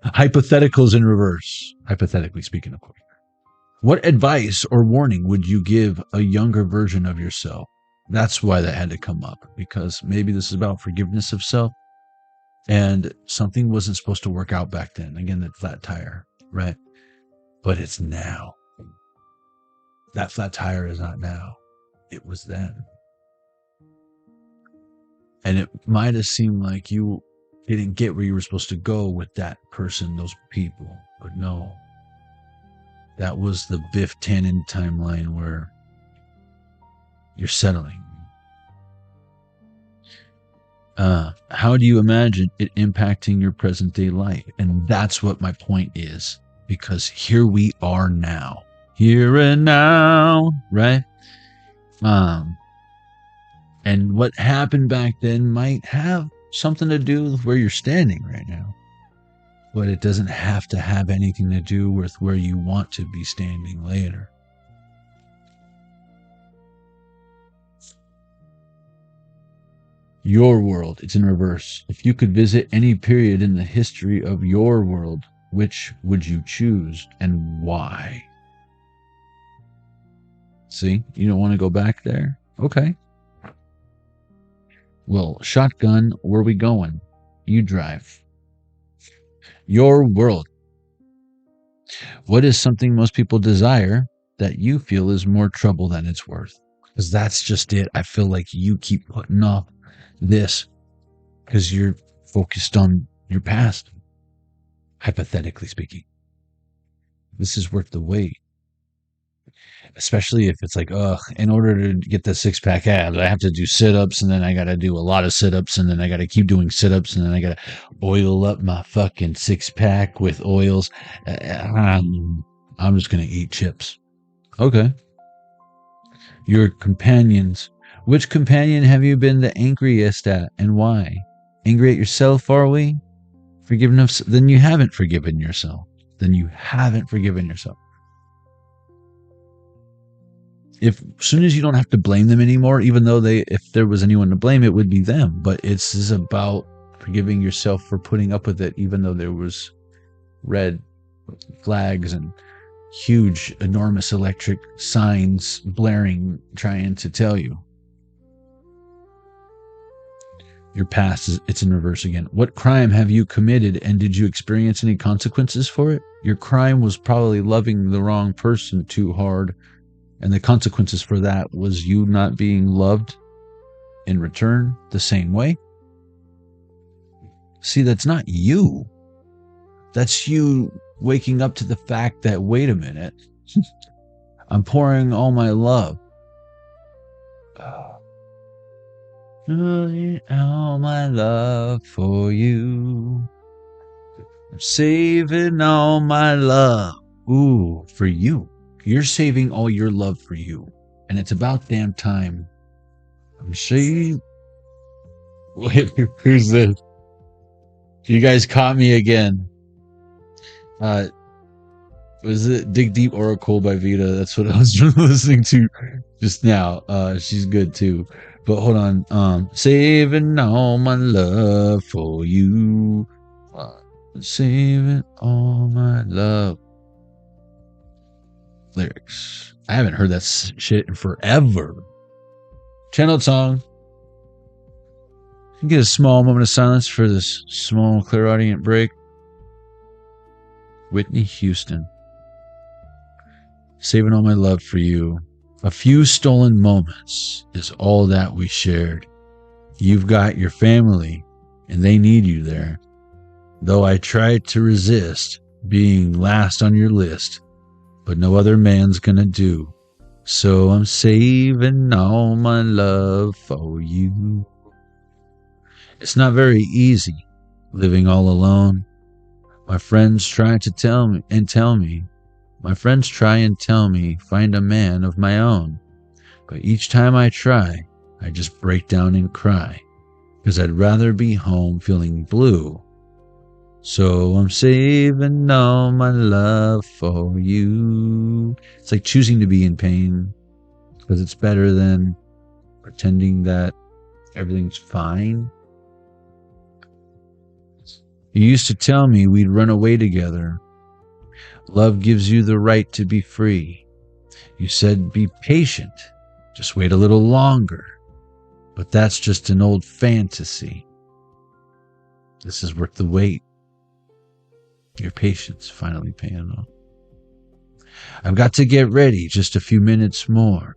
Hypotheticals in reverse, hypothetically speaking, of course. What advice or warning would you give a younger version of yourself? That's why that had to come up, because maybe this is about forgiveness of self, and something wasn't supposed to work out back then. Again, that flat tire, right? But it's now. That flat tire is not now. It was then. And it might have seemed like you didn't get where you were supposed to go with that person, those people. But no. That was the Biff Tannen timeline where you're settling. How do you imagine it impacting your present day life? And that's what my point is, because here we are now. Here and now, right? And what happened back then might have something to do with where you're standing right now. But it doesn't have to have anything to do with where you want to be standing later. Your world, it's in reverse. If you could visit any period in the history of your world, which would you choose and why? See, you don't want to go back there? Okay. Well, shotgun, where are we going? You drive. Your world. What is something most people desire that you feel is more trouble than it's worth? Because that's just it. I feel like you keep putting off this because you're focused on your past, hypothetically speaking. This is worth the wait. Especially if it's like, in order to get the six-pack abs, I have to do sit-ups, and then I got to do a lot of sit-ups, and then I got to keep doing sit-ups, and then I got to oil up my fucking six-pack with oils. I'm just going to eat chips. Okay. Your companions. Which companion have you been the angriest at, and why? Angry at yourself, are we? Then you haven't forgiven yourself. As soon as you don't have to blame them anymore, even though if there was anyone to blame, it would be them. But this is about forgiving yourself for putting up with it, even though there was red flags and huge, enormous electric signs blaring, trying to tell you. Your past, it's in reverse again. What crime have you committed, and did you experience any consequences for it? Your crime was probably loving the wrong person too hard. And the consequences for that was you not being loved in return the same way. See, that's not you. That's you waking up to the fact that, wait a minute, I'm pouring all my love. All my love for you. I'm saving all my love. Ooh, for you. You're saving all your love for you. And it's about damn time. I'm saving. Wait, who's this? You guys caught me again. Was it Dig Deep Oracle by Vita? That's what I was listening to just now. She's good too. But hold on. Saving all my love for you. Saving all my love. lyrics. I haven't heard that shit in forever. Channeled song. Get a small moment of silence for this small clairaudient break. Whitney Houston. Saving all my love for you. A few stolen moments is all that we shared. You've got your family, and they need you there. Though I tried to resist being last on your list, but no other man's gonna do. So I'm saving all my love for you. It's not very easy living all alone. My friends try to tell me, my friends try and tell me, find a man of my own. But each time I try, I just break down and cry, 'cause I'd rather be home feeling blue. So I'm saving all my love for you. It's like choosing to be in pain, because it's better than pretending that everything's fine. You used to tell me we'd run away together. Love gives you the right to be free. You said be patient, just wait a little longer. But that's just an old fantasy. This is worth the wait. Your patience finally paying off. I've got to get ready just a few minutes more.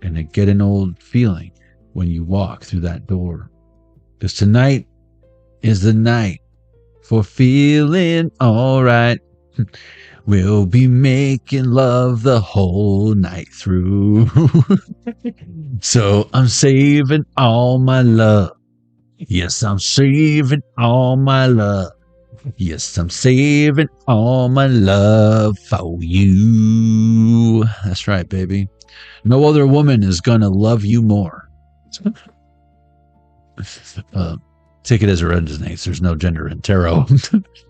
Gonna get an old feeling when you walk through that door. 'Cause tonight is the night for feeling alright. We'll be making love the whole night through. So I'm saving all my love. Yes, I'm saving all my love. Yes, I'm saving all my love for you. That's right, baby. No other woman is gonna love you more. Take it as it resonates. There's no gender in tarot.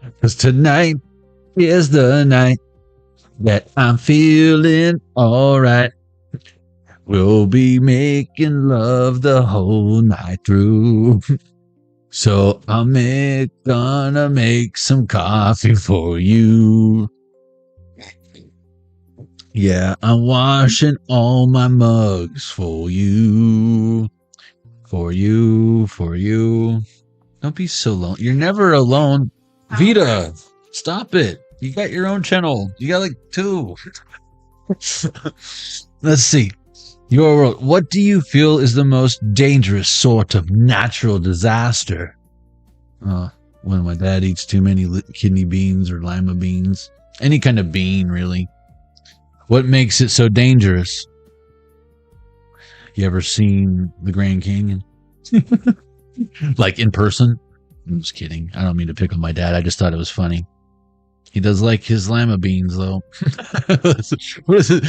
Because tonight is the night that I'm feeling alright. We'll be making love the whole night through. So I'm gonna make some coffee for you. Yeah, I'm washing all my mugs for you. For you, for you. Don't be so alone. You're never alone. Vita, stop it. You got your own channel. You got like 2. Let's see. Your world. What do you feel is the most dangerous sort of natural disaster? When my dad eats too many kidney beans or lima beans. Any kind of bean, really. What makes it so dangerous? You ever seen the Grand Canyon? Like in person? I'm just kidding. I don't mean to pick on my dad. I just thought it was funny. He does like his lima beans, though. What is it?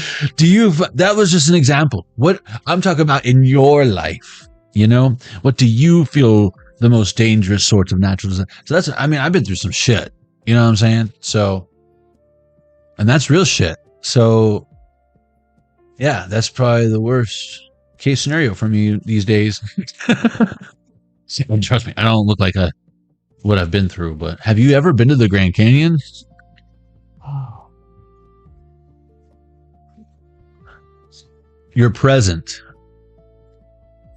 That was just an example. What I'm talking about in your life, you know? What do you feel the most dangerous sorts of natural disaster? So I've been through some shit. You know what I'm saying? So, and that's real shit. So, yeah, that's probably the worst case scenario for me these days. Trust me, I don't look like what I've been through, but have you ever been to the Grand Canyon? You're present.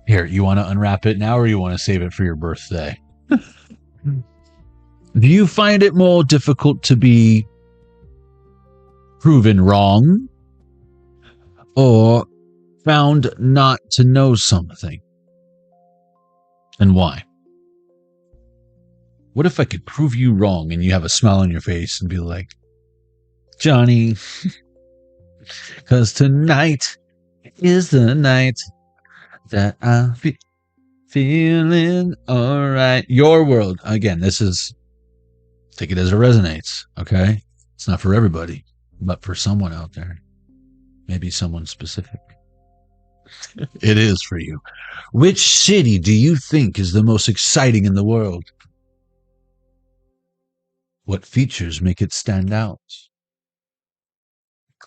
Here, you want to unwrap it now or you want to save it for your birthday? Do you find it more difficult to be proven wrong or found not to know something? And why? What if I could prove you wrong and you have a smile on your face and be like, Johnny, because tonight is the night that I'll be feeling alright. Your world. Again, this is, take it as it resonates, okay? It's not for everybody, but for someone out there. Maybe someone specific. It is for you. Which city do you think is the most exciting in the world? What features make it stand out?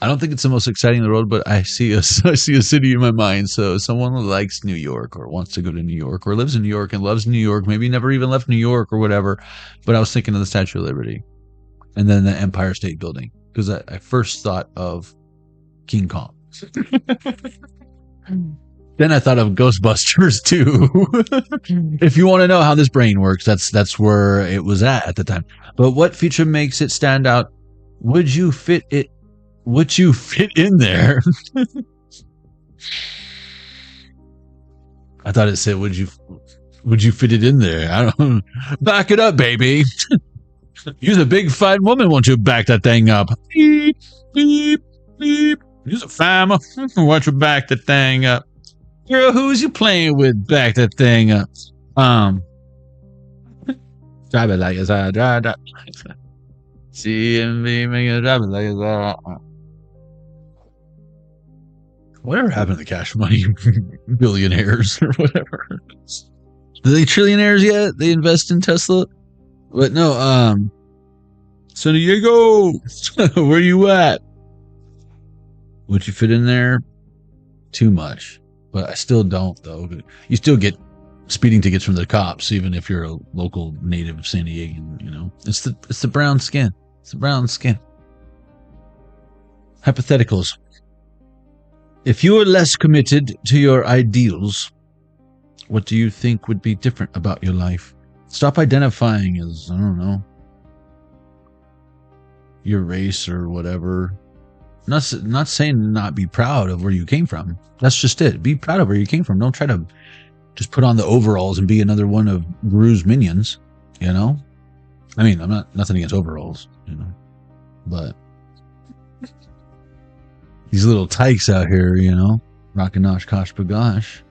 I don't think it's the most exciting in the world, but I see a city in my mind. So someone who likes New York or wants to go to New York or lives in New York and loves New York, maybe never even left New York or whatever. But I was thinking of the Statue of Liberty and then the Empire State Building, because I first thought of King Kong. Then I thought of Ghostbusters too. If you want to know how this brain works, that's where it was at the time. But what feature makes it stand out? Would you fit in there? I thought it said, would you fit it in there? I don't back it up, baby. You're a big fine woman, won't you back that thing up? Beep, beep, beep. You're a fine woman, won't you back that thing up? Girl, who's you playing with? Back that thing up. Drive it like it's drive. CMV, make it drive it like it's whatever happened to the Cash Money billionaires or whatever? Are they trillionaires yet? They invest in Tesla? But no, San Diego, where you at? Would you fit in there? Too much. But I still don't, though. You still get speeding tickets from the cops, even if you're a local native of San Diegan, you know. It's the brown skin. It's the brown skin. Hypotheticals. If you were less committed to your ideals, what do you think would be different about your life? Stop identifying as, I don't know, your race or whatever. Not saying not be proud of where you came from. That's just it. Be proud of where you came from. Don't try to just put on the overalls and be another one of Gru's minions, you know? I mean, I'm nothing against overalls, you know, but these little tykes out here, you know, rockin' nosh kosh bagosh.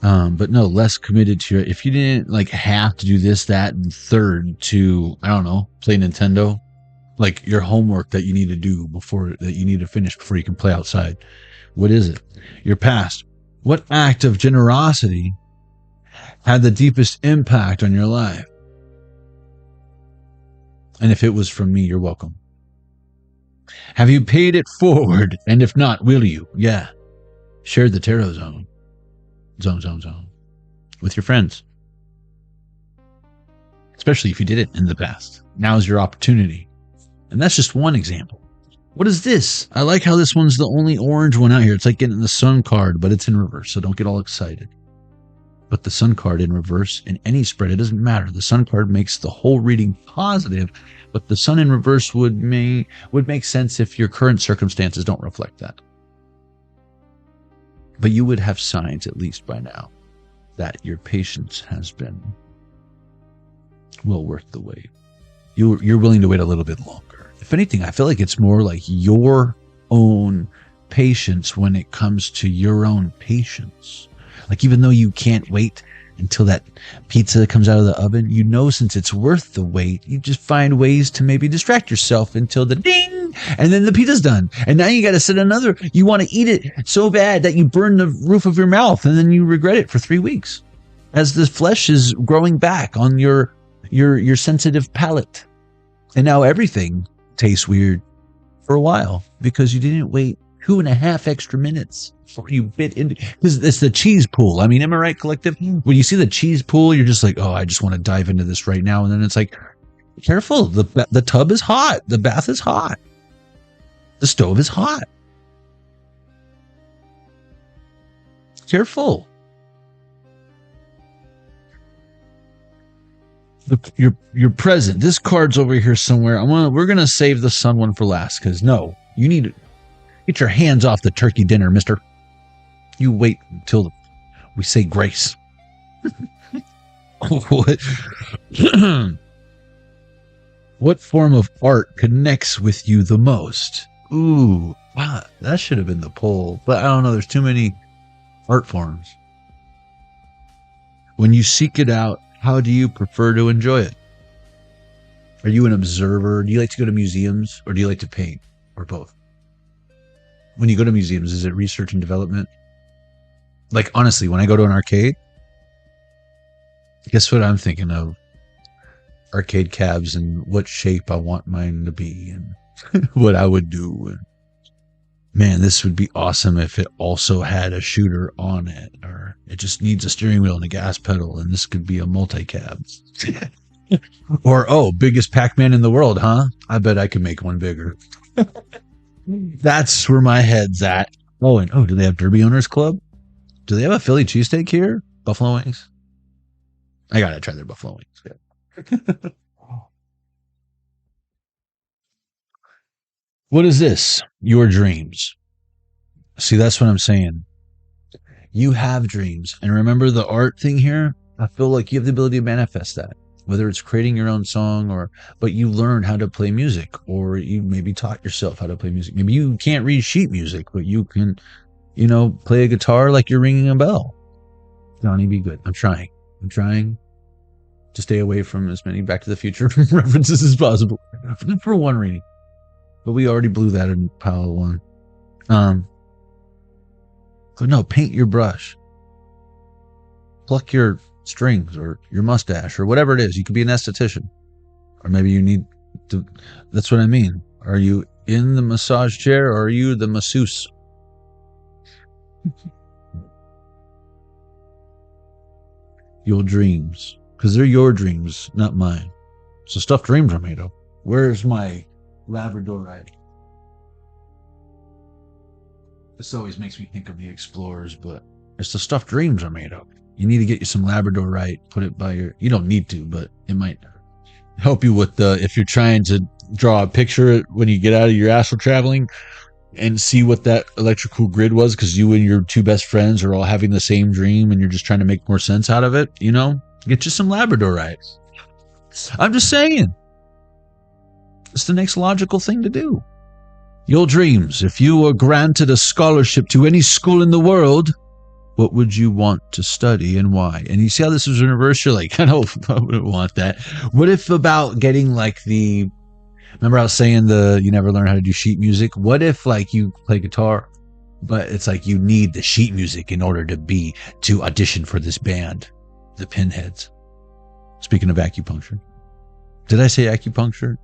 But no, less committed to your, if you didn't like have to do this, that, and third to, I don't know, play Nintendo, like your homework that you need to do that you need to finish before you can play outside. What is it? Your past. What act of generosity had the deepest impact on your life? And if it was from me, you're welcome. Have you paid it forward? And if not, will you? Yeah. Share the tarot zone with your friends. Especially if you did it in the past. Now's your opportunity. And that's just one example. What is this? I like how this one's the only orange one out here. It's like getting the sun card, but it's in reverse, so don't get all excited. But the sun card in reverse in any spread, it doesn't matter. The sun card makes the whole reading positive, but the sun in reverse would make sense if your current circumstances don't reflect that. But you would have signs, at least by now, that your patience has been well worth the wait. You're willing to wait a little bit longer. If anything, I feel like it's more like your own patience when it comes to your own patience. Like, even though you can't wait until that pizza comes out of the oven, you know, since it's worth the wait, you just find ways to maybe distract yourself until the ding, and then the pizza's done. And now you got to set another. You want to eat it so bad that you burn the roof of your mouth, and then you regret it for 3 weeks as the flesh is growing back on your sensitive palate. And now everything tastes weird for a while because you didn't wait 2.5 extra minutes before you bit into, because it's the cheese pool. I mean, am I right, collective? When you see the cheese pool, you're just like, oh, I just want to dive into this right now. And then it's like, careful, the tub is hot, the bath is hot, the stove is hot. Careful. You're present. This card's over here somewhere. We're gonna save the sun one for last, because no, you need to get your hands off the turkey dinner, mister. You wait until we say grace. What? What form of art connects with you the most? Ooh, wow, that should have been the poll, but I don't know. There's too many art forms. When you seek it out, how do you prefer to enjoy it? Are you an observer? Do you like to go to museums, or do you like to paint, or both? When you go to museums, is it research and development? Like, honestly, when I go to an arcade, guess what I'm thinking of? Arcade cabs and what shape I want mine to be and what I would do. And man, this would be awesome if it also had a shooter on it, or it just needs a steering wheel and a gas pedal, and this could be a multi-cab. Or, oh, biggest Pac-Man in the world, huh? I bet I could make one bigger. That's where my head's at. Oh, and do they have Derby Owners Club? Do they have a Philly cheesesteak here? Buffalo wings? I gotta try their buffalo wings. What is this? Your dreams. See, that's what I'm saying. You have dreams. And remember the art thing here? I feel like you have the ability to manifest that. Whether it's creating your own song but you learned how to play music, or you maybe taught yourself how to play music. Maybe you can't read sheet music, but you can, play a guitar like you're ringing a bell. Johnny, be good. I'm trying to stay away from as many Back to the Future references as possible for one reading. But we already blew that in pile one. But no, paint your brush. Pluck your strings or your mustache or whatever it is. You could be an esthetician. Or maybe you need to. That's what I mean. Are you in the massage chair or are you the masseuse? Your dreams. Because they're your dreams, not mine. So stuffed dreams are made of. Where's my Labradorite? This always makes me think of the explorers, but it's the stuff dreams are made of. You need to get you some Labradorite, put it by your... You don't need to, but it might help you with if you're trying to draw a picture when you get out of your astral traveling and see what that electrical grid was, because you and your two best friends are all having the same dream and you're just trying to make more sense out of it, Get you some Labradorite. I'm just saying. It's the next logical thing to do. Your dreams. If you were granted a scholarship to any school in the world, what would you want to study and why? And you see how this is reversed? You're like, I wouldn't want that. What if about getting remember I was saying you never learn how to do sheet music? What if you play guitar, but it's you need the sheet music in order to audition for this band, the Pinheads. Speaking of acupuncture. Did I say acupuncture?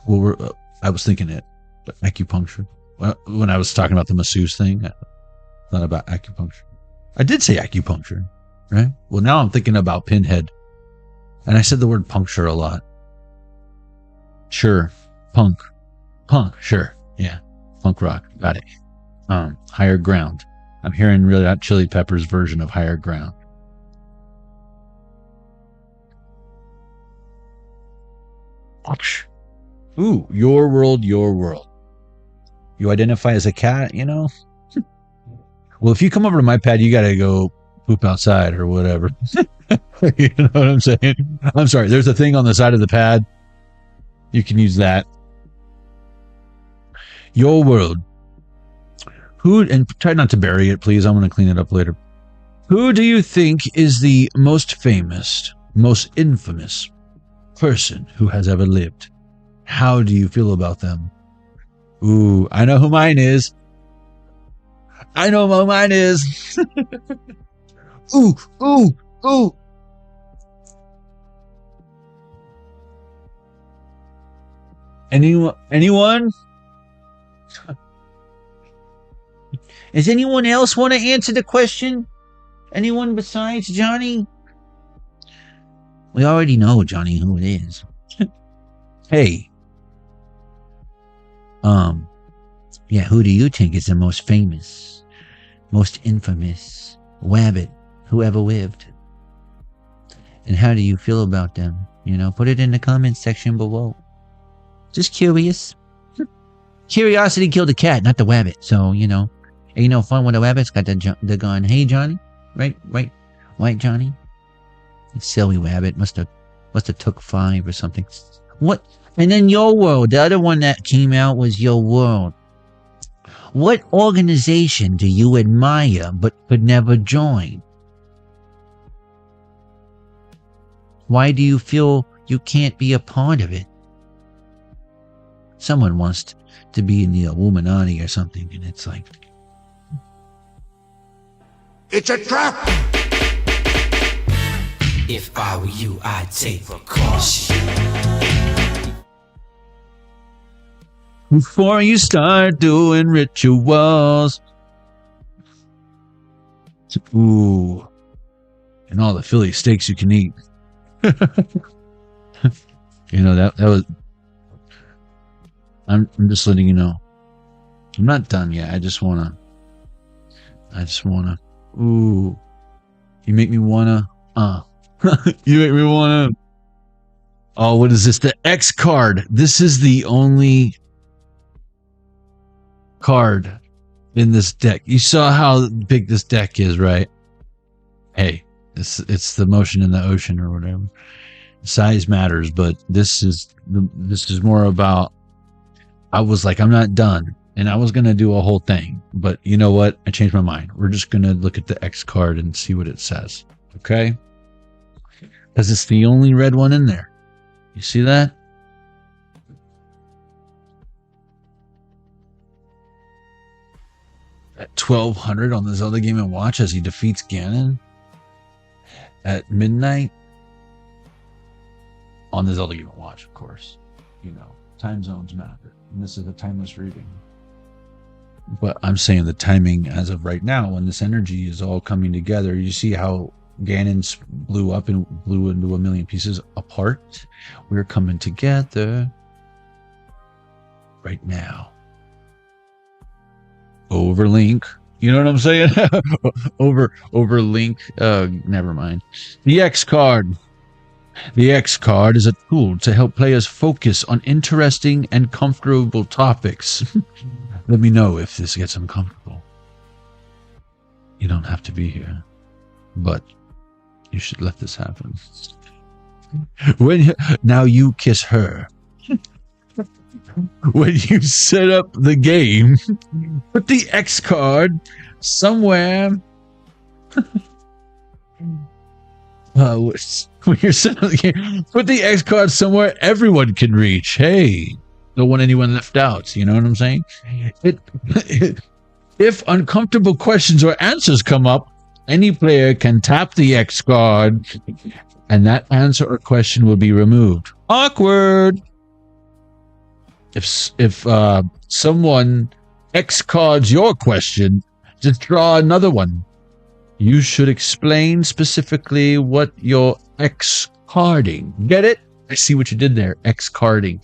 Well, I was thinking it. But acupuncture. When I was talking about the masseuse thing, I thought about acupuncture. I did say acupuncture, right? Well, now I'm thinking about Pinhead. And I said the word puncture a lot. Sure. Punk, sure. Yeah. Punk rock. Got it. Higher Ground. I'm hearing Red Hot Chili Peppers' version of Higher Ground. Ooh, your world, your world. You identify as a cat, Well, if you come over to my pad, you got to go poop outside or whatever. You know what I'm saying? I'm sorry. There's a thing on the side of the pad. You can use that. Your world. And try not to bury it, please. I'm going to clean it up later. Who do you think is the most famous, most infamous person who has ever lived? How do you feel about them? Ooh, I know who mine is. Ooh. Anyone? Does anyone else want to answer the question? Anyone besides Johnny? We already know, Johnny, who it is. Hey. Yeah, who do you think is the most famous, most infamous wabbit who ever lived? And how do you feel about them? Put it in the comments section below. Just curious. Curiosity killed the cat, not the wabbit. So, ain't no fun when the wabbit's got the gun. Hey, Johnny. Right, white Johnny. Silly wabbit must have took 5 or something. What? And then Your World. The other one that came out was Your World. What organization do you admire but could never join? Why do you feel you can't be a part of it? Someone wants to be in the Illuminati or something, and it's like... It's a trap! If I were you, I'd take precaution. Before you start doing rituals. Ooh. And all the Philly steaks you can eat. That was... I'm just letting you know. I'm not done yet. I just wanna. Ooh, you make me wanna. You make me wanna. Oh, what is this? The X card. This is the only card in this deck. You saw how big this deck is, right? Hey, it's the motion in the ocean or whatever. Size matters, but this is more about. I was like, I'm not done, and I was gonna do a whole thing, but you know what? I changed my mind. We're just gonna look at the X card and see what it says, okay? Because it's the only red one in there. You see that? At 1200 on the Zelda Game & Watch as he defeats Ganon at midnight on the Zelda Game & Watch, of course. You know, time zones matter, and this is a timeless reading. But I'm saying the timing as of right now, when this energy is all coming together, you see how Ganon blew up and blew into a million pieces apart. We're coming together right now. Overlink. You know what I'm saying? Overlink. Never mind. The X card. The X card is a tool to help players focus on interesting and comfortable topics. Let me know if this gets uncomfortable. You don't have to be here, but you should let this happen. Now you kiss her. When you set up the game, put the X card somewhere. When you're setting up the game, put the X card somewhere everyone can reach. Hey, don't want anyone left out. You know what I'm saying? If uncomfortable questions or answers come up, any player can tap the X card, and that answer or question will be removed. Awkward. If someone X cards your question, just draw another one. You should explain specifically what you're X carding. Get it? I see what you did there. X carding.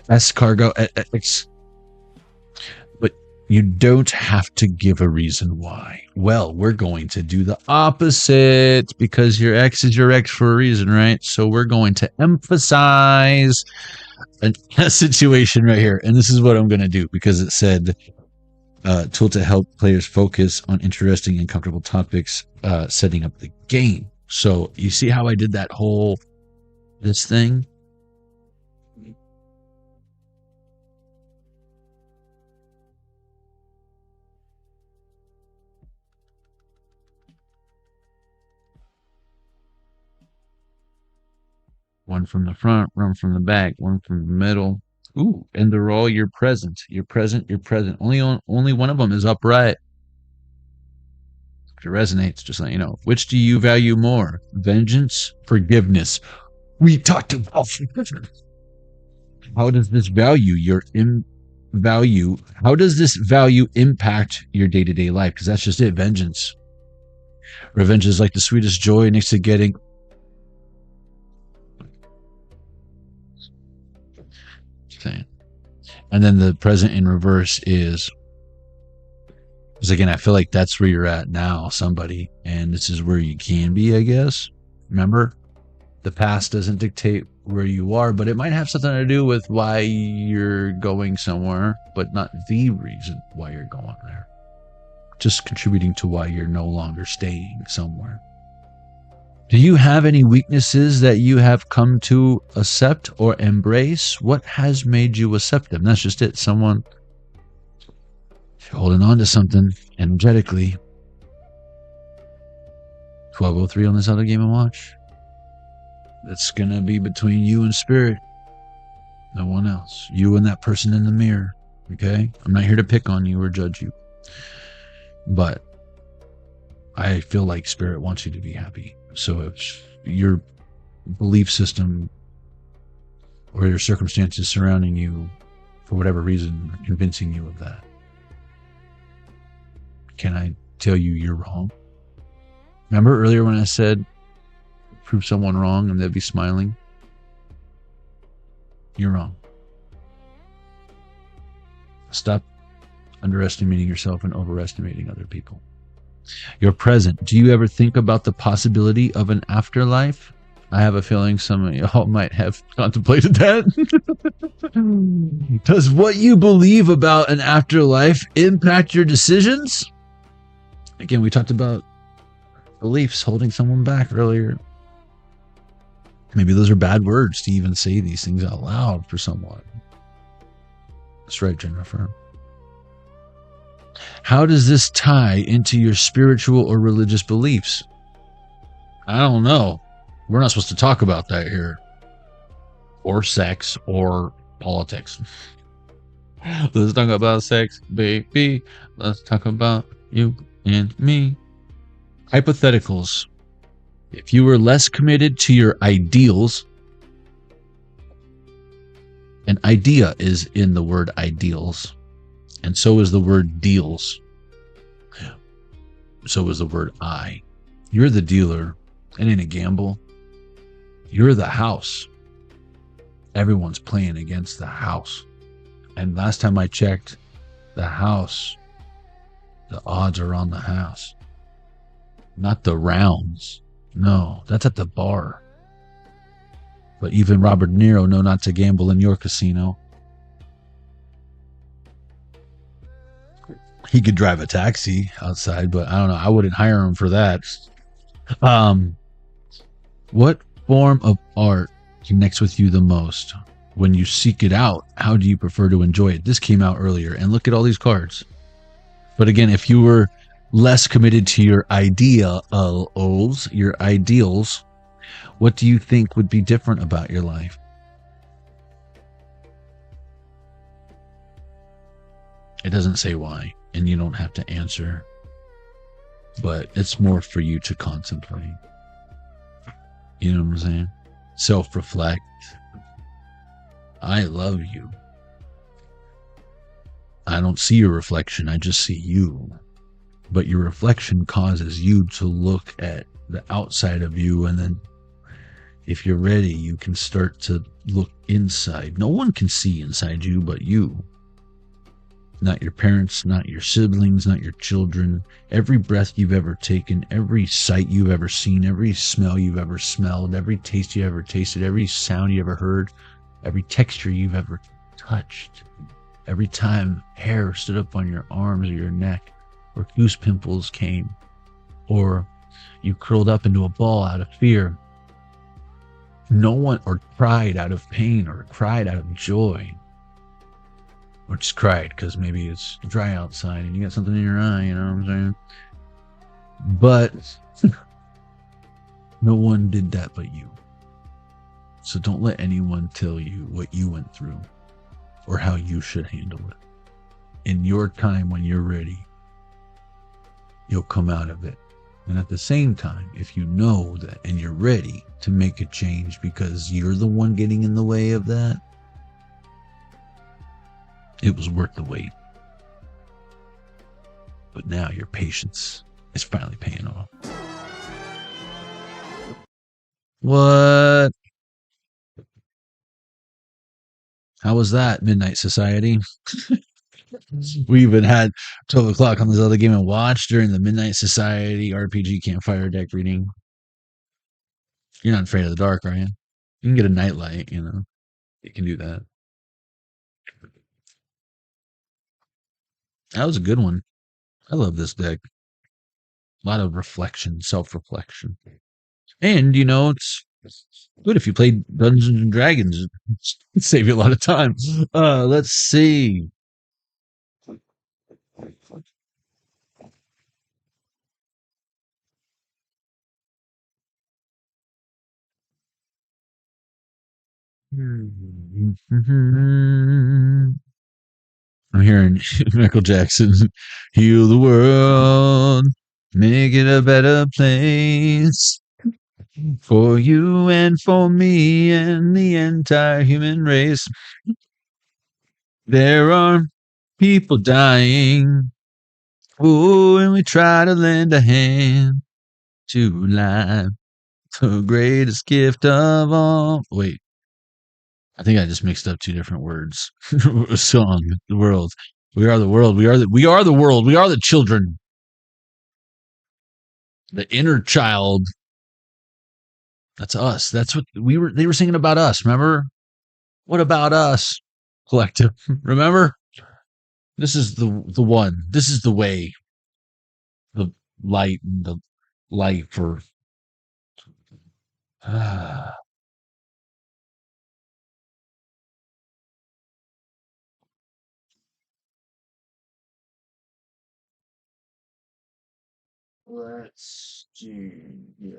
Escargo. X. But you don't have to give a reason why. Well, we're going to do the opposite because your X is your X for a reason, right? So we're going to emphasize a situation right here. And this is what I'm going to do because it said tool to help players focus on interesting and comfortable topics, setting up the game. So you see how I did that whole this thing? One from the front, one from the back, one from the middle. Ooh, and they're all you're present. You're present. You're present. Only one of them is upright. If it resonates, just let you know. Which do you value more? Vengeance, forgiveness. We talked about forgiveness. How does this value How does this value impact your day-to-day life? Because that's just it. Vengeance. Revenge is like the sweetest joy next to getting. And then the present in reverse is, because again, I feel like that's where you're at now, somebody, and this is where you can be, I guess. Remember, the past doesn't dictate where you are, but it might have something to do with why you're going somewhere, but not the reason why you're going there. Just contributing to why you're no longer staying somewhere. Do you have any weaknesses that you have come to accept or embrace? What has made you accept them? That's just it. Someone holding on to something energetically. 1203 on this other Game & Watch. That's going to be between you and spirit. No one else. You and that person in the mirror. Okay? I'm not here to pick on you or judge you. But I feel like spirit wants you to be happy. So if your belief system or your circumstances surrounding you, for whatever reason, are convincing you of that, can I tell you you're wrong? Remember earlier when I said prove someone wrong and they'll be smiling? You're wrong. Stop underestimating yourself and overestimating other people. Your present. Do you ever think about the possibility of an afterlife? I have a feeling some of y'all might have contemplated that. Does what you believe about an afterlife impact your decisions? Again, we talked about beliefs holding someone back earlier. Maybe those are bad words to even say these things out loud for someone. That's right, Jennifer. How does this tie into your spiritual or religious beliefs? I don't know. We're not supposed to talk about that here. Or sex or politics. Let's talk about sex, baby. Let's talk about you and me. Hypotheticals. If you were less committed to your ideals, an idea is in the word ideals, and so is the word deals. So is the word I. You're the dealer. It ain't a gamble. You're the house. Everyone's playing against the house. And last time I checked, the house, the odds are on the house. Not the rounds. No, that's at the bar. But even Robert De Niro know not to gamble in your casino. He could drive a taxi outside, but I don't know. I wouldn't hire him for that. What form of art connects with you the most? When you seek it out, how do you prefer to enjoy it? This came out earlier, and look at all these cards. But again, if you were less committed to your ideals, what do you think would be different about your life? It doesn't say why, and you don't have to answer, but it's more for you to contemplate. You know what I'm saying? Self-reflect. I love you. I don't see your reflection, I just see you. But your reflection causes you to look at the outside of you, and then if you're ready, you can start to look inside. No one can see inside you but you. Not your parents, not your siblings, not your children. Every breath you've ever taken, every sight you've ever seen, every smell you've ever smelled, every taste you ever tasted, every sound you ever heard, every texture you've ever touched, every time hair stood up on your arms or your neck, or goose pimples came, or you curled up into a ball out of fear. No one, or cried out of pain, or cried out of joy, or just cried because maybe it's dry outside and you got something in your eye, you know what I'm saying? But no one did that but you. So don't let anyone tell you what you went through or how you should handle it. In your time, when you're ready, you'll come out of it. And at the same time, if you know that and you're ready to make a change because you're the one getting in the way of that, it was worth the wait. But now your patience is finally paying off. What? How was that, Midnight Society? We even had 12 o'clock on this other Game and Watch during the Midnight Society RPG Campfire deck reading. You're not afraid of the dark, are you? You can get a nightlight, you know. You can do that. That was a good one. I love this deck. A lot of reflection, self-reflection. And, you know, it's good if you play Dungeons and Dragons. It'd save you a lot of time. Let's see. I'm hearing Michael Jackson, heal the world, make it a better place for you and for me and the entire human race. There are people dying, oh, and we try to lend a hand to life, the greatest gift of all. Wait. I think I just mixed up two different words. Song, the world. We are the world. We are the world. We are the children. The inner child. That's us. That's what they were singing about us, remember? What about us? Collective. Remember? This is the one. This is the way. The light and the light for let's see. Yeah.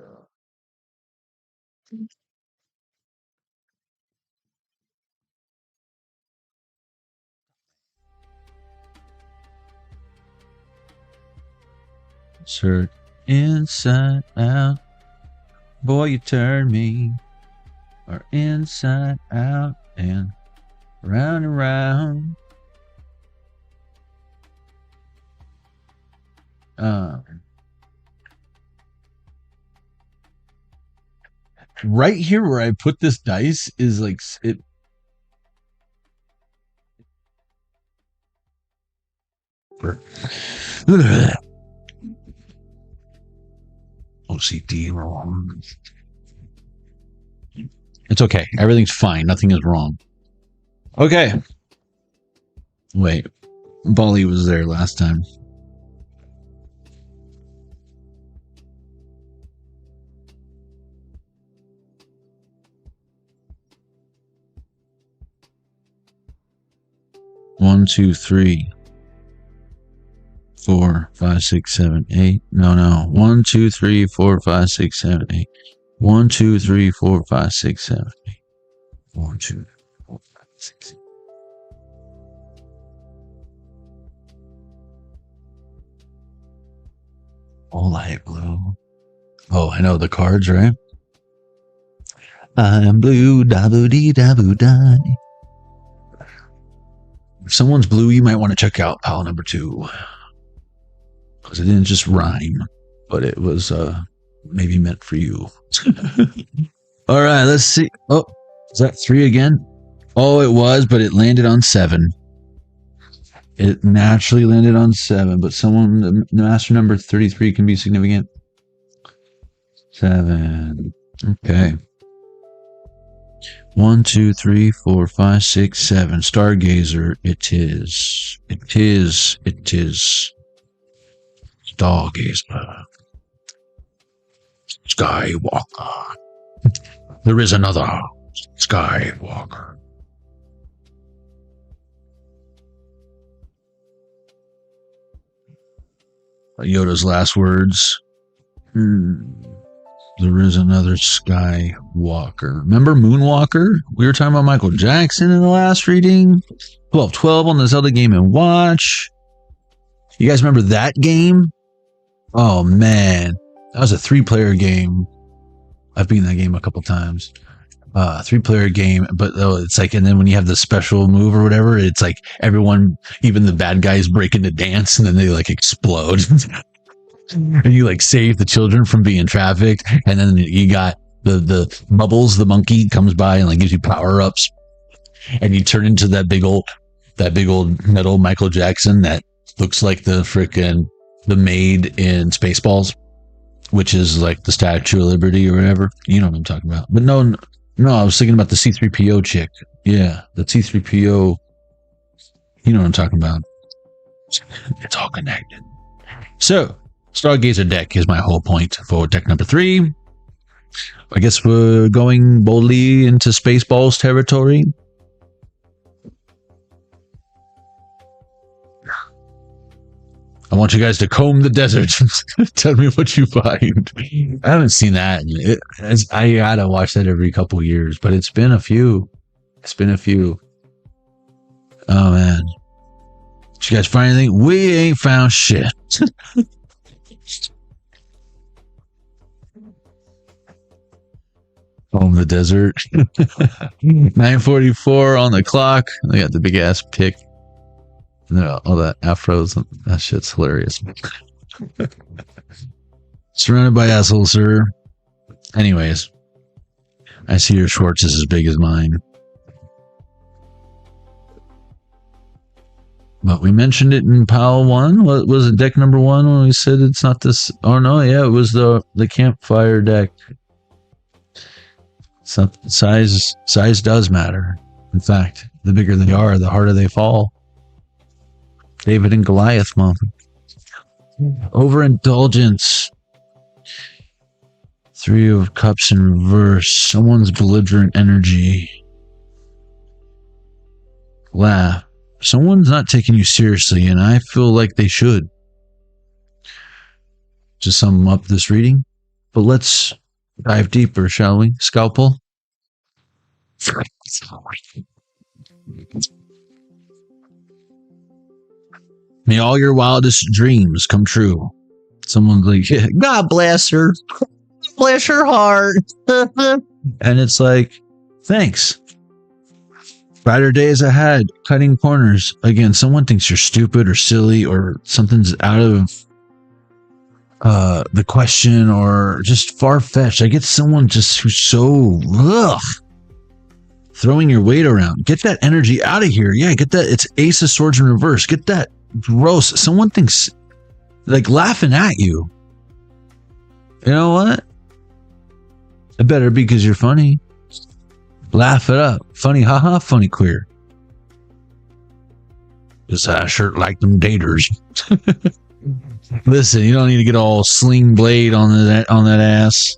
Search inside out. Boy, you turn me. Or inside out and round and round. Right here where I put this dice is like it. OCD wrong. It's okay. Everything's fine. Nothing is wrong. Okay. Wait. BALI was there last time. One, two, three, 4, 5, 6, 7, 8. No. 1, 2, 3, 4, 5, 6, 7, 8. 1, 2, 3, 4, 5, 6, 7, 8. 1, 2, 4, 5, 6, 7. All light blue. Oh, I know the cards, right? I'm blue, da boo dee da boo die. If someone's blue, you might want to check out pile number 2. Because it didn't just rhyme, but it was maybe meant for you. All right, let's see. Oh, is that 3 again? Oh, it was, but it landed on 7. It naturally landed on 7, but the master number 33 can be significant. 7. Okay. 1, 2, 3, 4, 5, 6, 7. Stargazer. It is. Stargazer. Skywalker. There is another Skywalker. Yoda's last words. There is another Skywalker. Remember Moonwalker? We were talking about Michael Jackson in the last reading. 12 on the Zelda Game & Watch. You guys remember that game? Oh, man. That was a 3-player game. I've beaten that game a couple times. 3-player game, but it's like, and then when you have the special move or whatever, it's like everyone, even the bad guys, break into dance, and then they like explode. And you like save the children from being trafficked, and then you got the Bubbles, the monkey, comes by and like gives you power-ups, and you turn into that big old metal Michael Jackson that looks like the maid in Spaceballs, which is like the Statue of Liberty or whatever. You know what I'm talking about. But no, I was thinking about the C-3PO chick. Yeah, the C-3PO. You know what I'm talking about. It's all connected. So, Stargazer deck is my whole point for deck number 3. I guess we're going boldly into Spaceballs territory. I want you guys to comb the desert. Tell me what you find. I haven't seen that. I gotta watch that every couple years, but it's been a few. Oh man. Did you guys find anything? We ain't found shit. Comb the desert. 9:44 on the clock. They got the big ass pick. All that afros, that shit's hilarious. Surrounded by assholes, sir. Anyways, I see your Schwartz is as big as mine. But we mentioned it in pile 1. What was it, deck number 1, when we said it's not this? Oh no, yeah, it was the campfire deck. So size does matter. In fact, the bigger they are, the harder they fall. David and Goliath, mom. Overindulgence. 3 of Cups in reverse. Someone's belligerent energy. Laugh. Someone's not taking you seriously, and I feel like they should. To sum up this reading. But let's dive deeper, shall we? Scalpel. May all your wildest dreams come true. Someone's like, yeah, God bless her. Bless her heart. And it's like, thanks. Brighter days ahead. Cutting corners. Again, someone thinks you're stupid or silly or something's out of the question or just far-fetched. I get someone just who's so throwing your weight around. Get that energy out of here. Yeah, get that. It's Ace of Swords in reverse. Get that gross. Someone thinks like laughing at you. You know what? It better be because you're funny. Laugh it up. Funny, haha, funny queer. Just a shirt like them daters. Listen, you don't need to get all sling blade on that ass.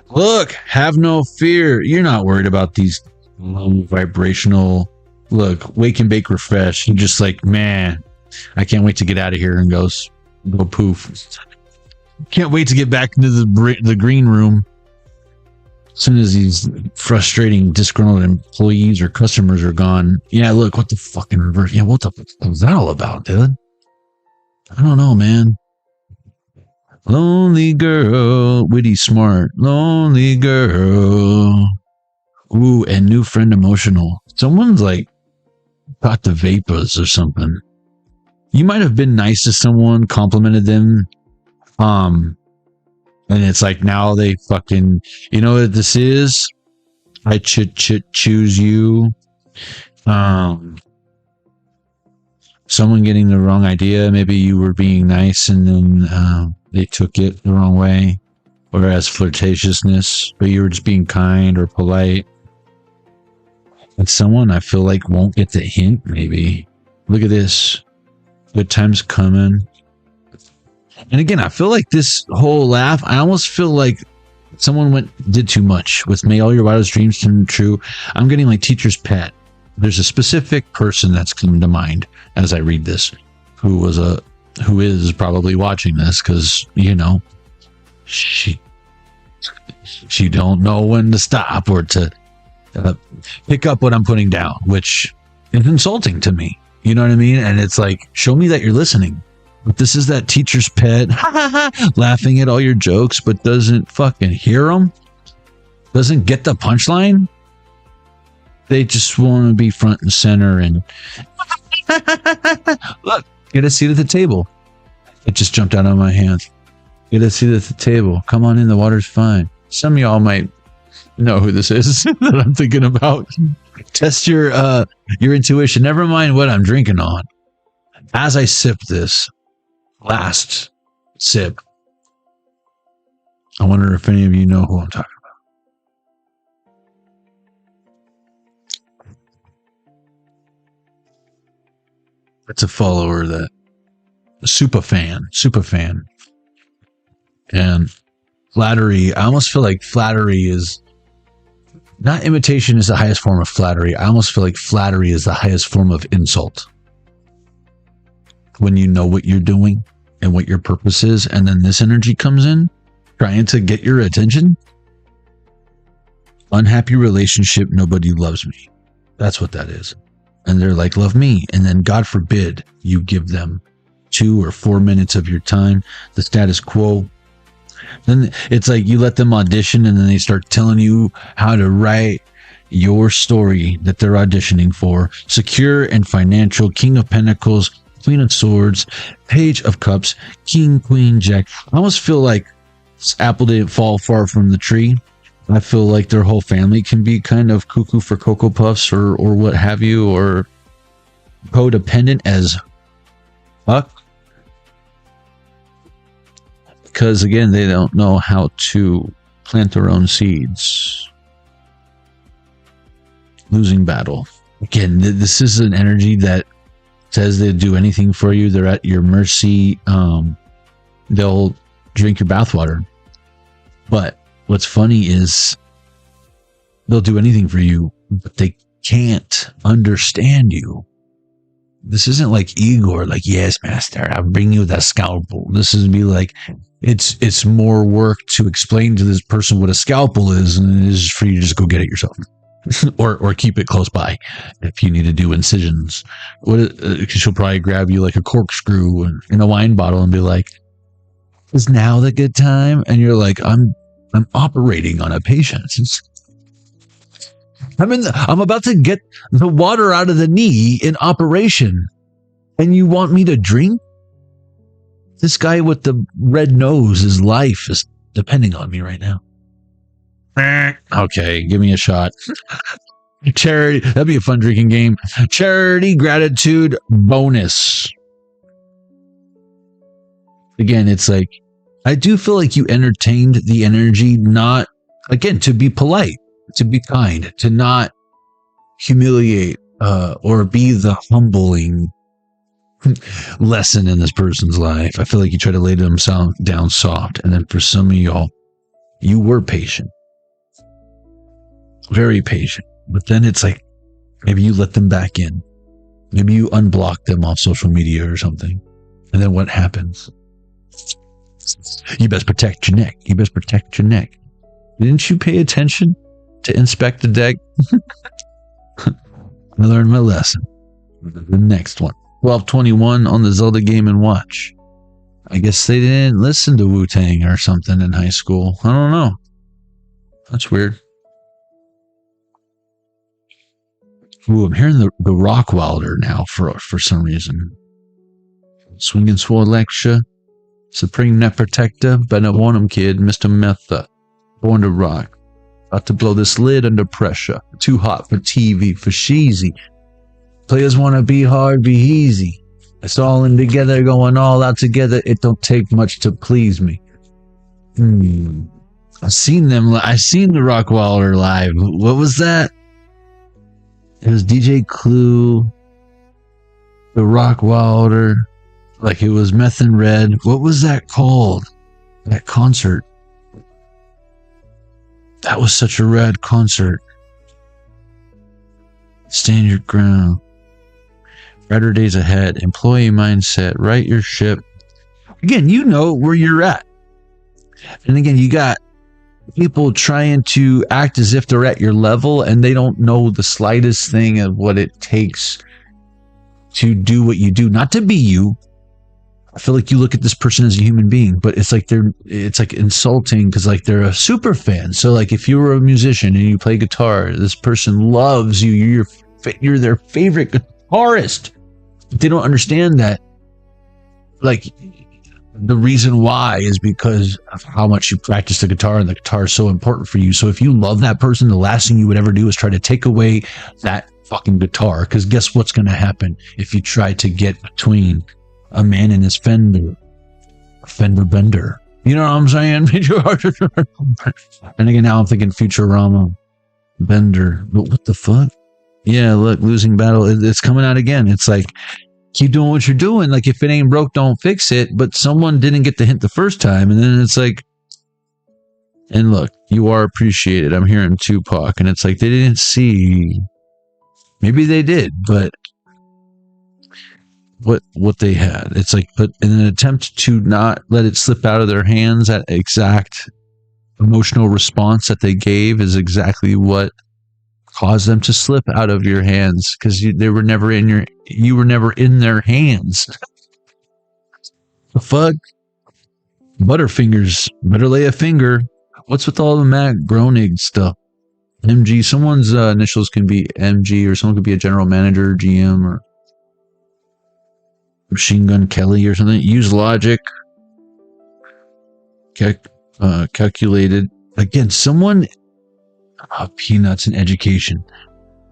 Look, have no fear. You're not worried about these low vibrational. Look, wake and bake refresh. You're just like, man, I can't wait to get out of here and go poof. Can't wait to get back into the green room. As soon as these frustrating, disgruntled employees or customers are gone. Yeah, look, what the fucking reverse? Yeah, what the fuck was that all about, dude? I don't know, man. Lonely girl, witty, smart, lonely girl. Ooh, and new friend emotional. Someone's like caught the vapors or something. You might have been nice to someone, complimented them, and it's like now they fucking, you know what this is? I choose you. Someone getting the wrong idea. Maybe you were being nice and then they took it the wrong way. Or as flirtatiousness, but you were just being kind or polite. And someone I feel like won't get the hint, maybe. Look at this. Good times coming. And again, I feel like this whole laugh, I almost feel like someone did too much with may all your wildest dreams come true. I'm getting like teacher's pet. There's a specific person that's coming to mind as I read this, who is probably watching this because, you know, she don't know when to stop or to pick up what I'm putting down, which is insulting to me. You know what I mean? And it's like, show me that you're listening. But this is that teacher's pet laughing at all your jokes, but doesn't fucking hear them. Doesn't get the punchline. They just want to be front and center and look, get a seat at the table. It just jumped out of my hand. Get a seat at the table. Come on in. The water's fine. Some of y'all might know who this is that I'm thinking about. Test your intuition. Never mind what I'm drinking on. As I sip this last sip, I wonder if any of you know who I'm talking about. It's a follower that super fan. And flattery, I almost feel like flattery is not imitation is the highest form of flattery. I almost feel like flattery is the highest form of insult. When you know what you're doing and what your purpose is, and then this energy comes in trying to get your attention. Unhappy relationship, nobody loves me. That's what that is. And they're like, love me. And then God forbid you give them 2 or 4 minutes of your time, the status quo. Then it's like you let them audition and then they start telling you how to write your story that they're auditioning for. Secure and financial, King of Pentacles, Queen of Swords, Page of Cups, King, Queen, Jack. I almost feel like this apple didn't fall far from the tree. I feel like their whole family can be kind of cuckoo for Cocoa Puffs or what have you, or codependent as fuck. Because again, they don't know how to plant their own seeds. Losing battle. Again, this is an energy that says they'll do anything for you. They're at your mercy. They'll drink your bathwater. But what's funny is they'll do anything for you, but they can't understand you. This isn't like Igor, like, yes, master, I'll bring you the scalpel. This is be like, it's more work to explain to this person what a scalpel is, and it is for you to just go get it yourself. or keep it close by if you need to do incisions. She'll probably grab you like a corkscrew in a wine bottle and be like, is now the good time? And you're like, I'm operating on a patient. I'm about to get the water out of the knee in operation, and you want me to drink? This guy with the red nose, his life is depending on me right now. Okay, give me a shot. Charity, that'd be a fun drinking game. Charity gratitude bonus. Again, it's like, I do feel like you entertained the energy, not, again, to be polite, to be kind, to not humiliate or be the humbling lesson in this person's life. I feel like you try to lay them down soft, and then for some of y'all, you were patient. Very patient. But then it's like, maybe you let them back in. Maybe you unblock them off social media or something. And then what happens? You best protect your neck. You best protect your neck. Didn't you pay attention to inspect the deck? I learned my lesson. The next one. 1221 on the Zelda Game & Watch. I guess they didn't listen to Wu-Tang or something in high school. I don't know. That's weird. Ooh, I'm hearing the Rockwilder now for some reason. Swinging Sword Lecture. Supreme Net Protector. Better want him, kid. Mr. Metha. Born to rock. About to blow this lid under pressure. Too hot for TV, for sheezy. Players want to be hard, be easy. It's all in together, going all out together. It don't take much to please me. I've seen them. I've seen the Rockwilder live. What was that? It was DJ Clue, the Rockwilder, like it was Meth and Red. What was that called? That concert. That was such a rad concert. Stand your ground. Brighter days ahead. Employee mindset. Right your ship. Again, you know where you're at. And again, you got people trying to act as if they're at your level, and they don't know the slightest thing of what it takes to do what you do. Not to be you. I feel like you look at this person as a human being, but it's like insulting because like they're a super fan. So like if you were a musician and you play guitar, this person loves you. You're their favorite guitarist. But they don't understand that. Like the reason why is because of how much you practice the guitar, and the guitar is so important for you. So if you love that person, the last thing you would ever do is try to take away that fucking guitar. Because guess what's going to happen if you try to get between a man and his fender bender? You know what I'm saying? And again, now I'm thinking Futurama Bender. But what the fuck? Yeah, look, losing battle. It's coming out again. It's like, keep doing what you're doing. Like, if it ain't broke, don't fix it. But someone didn't get the hint the first time. And then it's like, and look, you are appreciated. I'm hearing Tupac. And it's like, they didn't see. Maybe they did, but what they had. It's like, but in an attempt to not let it slip out of their hands, that exact emotional response that they gave is exactly what caused them to slip out of your hands, because you were never in their hands. The fuck? Butterfingers, better lay a finger. What's with all the Matt Groening stuff? MG, someone's initials can be MG, or someone could be a general manager, GM, or Machine Gun Kelly or something. Use logic. Calculated. Again, someone... peanuts in education.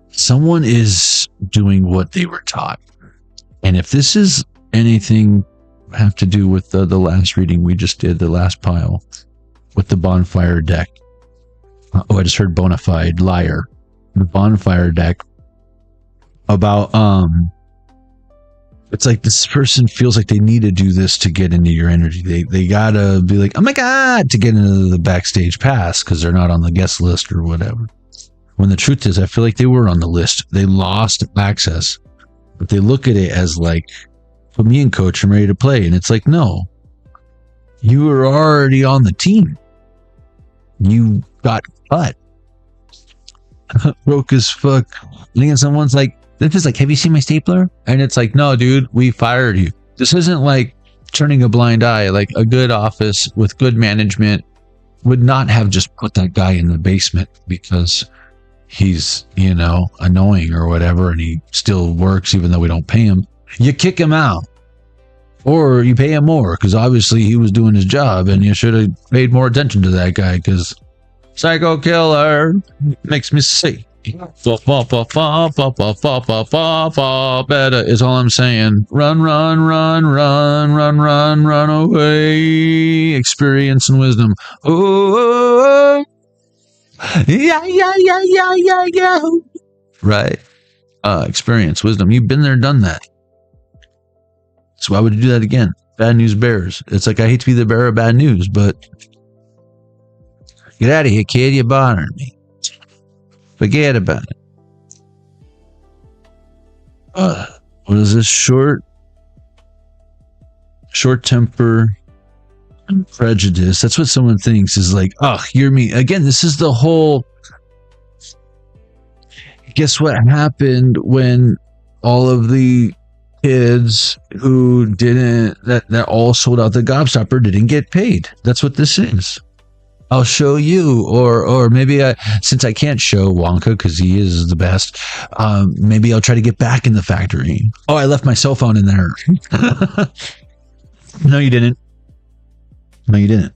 Someone is doing what they were taught. And if this is anything have to do with the last reading we just did, the last pile with the bonfire deck. Oh, I just heard bona fide liar. The bonfire deck about it's like this person feels like they need to do this to get into your energy. They gotta be like, oh my god, to get into the backstage pass because they're not on the guest list or whatever. When the truth is, I feel like they were on the list. They lost access, but they look at it as like, put me in, coach, I'm ready to play. And it's like, no, you were already on the team. You got cut. Broke as fuck. And someone's like, this is like, have you seen my stapler? And it's like, no, dude, we fired you. This isn't like turning a blind eye. Like a good office with good management would not have just put that guy in the basement because he's, you know, annoying or whatever, and he still works even though we don't pay him. You kick him out. Or you pay him more because obviously he was doing his job, and you should have paid more attention to that guy because psycho killer makes me sick. Better is all I'm saying. Run, run, run, run, run, run, run away. Experience and wisdom. Oh, yeah, yeah, yeah, yeah, yeah, yeah. Right. Experience, wisdom. You've been there, done that. So why would you do that again? Bad news bears. It's like, I hate to be the bearer of bad news, but get out of here, kid. You're bothering me. Forget about it. What is this? Short temper and prejudice. That's what someone thinks is like, oh, you're me. Again, this is the whole. Guess what happened when all of the kids who didn't, that all sold out the Gobstopper didn't get paid? That's what this is. I'll show you, or maybe since I can't show Wonka because he is the best, maybe I'll try to get back in the factory. Oh, I left my cell phone in there. No, you didn't. No, you didn't.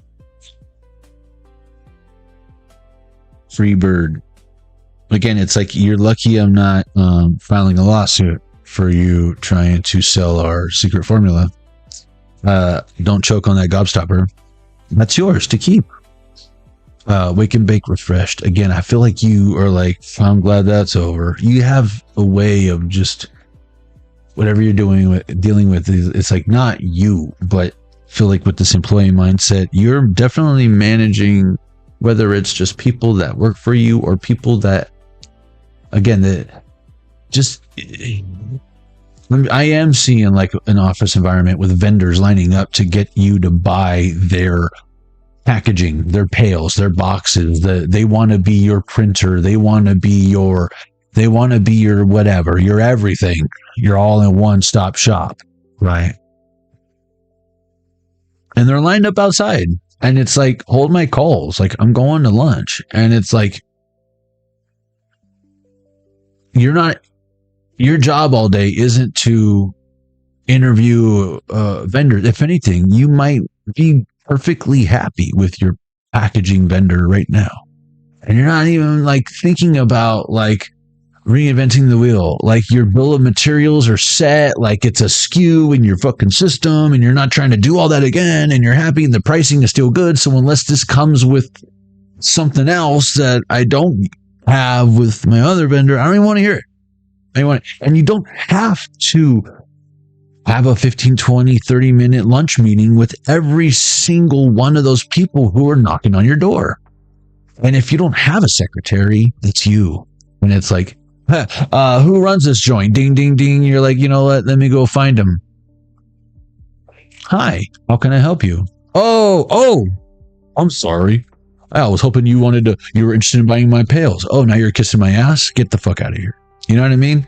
Free bird. Again, it's like, you're lucky I'm not filing a lawsuit for you trying to sell our secret formula. Don't choke on that Gobstopper. That's yours to keep. Wake and bake refreshed. Again, I feel like you are like, I'm glad that's over. You have a way of just whatever you're dealing with. It's like not you, but I feel like with this employee mindset, you're definitely managing, whether it's just people that work for you or people that, again, that just, I am seeing like an office environment with vendors lining up to get you to buy their packaging, their pails, their boxes. They want to be your printer. They want to be your whatever, your everything. You're all in one-stop shop, right? And they're lined up outside, and it's like, hold my calls. Like, I'm going to lunch, and it's like, your job all day isn't to interview vendors. If anything, you might be perfectly happy with your packaging vendor right now, and you're not even like thinking about like reinventing the wheel. Like, your bill of materials are set, like it's a SKU in your fucking system, and you're not trying to do all that again, and you're happy and the pricing is still good. So unless this comes with something else that I don't have with my other vendor, I don't even want to hear it. And you don't have to have a 15, 20, 30-minute lunch meeting with every single one of those people who are knocking on your door. And if you don't have a secretary, that's you. And it's like, who runs this joint? Ding, ding, ding. You're like, you know what? Let me go find him. Hi, how can I help you? Oh, I'm sorry. I was hoping you were interested in buying my pails. Oh, now you're kissing my ass? Get the fuck out of here. You know what I mean?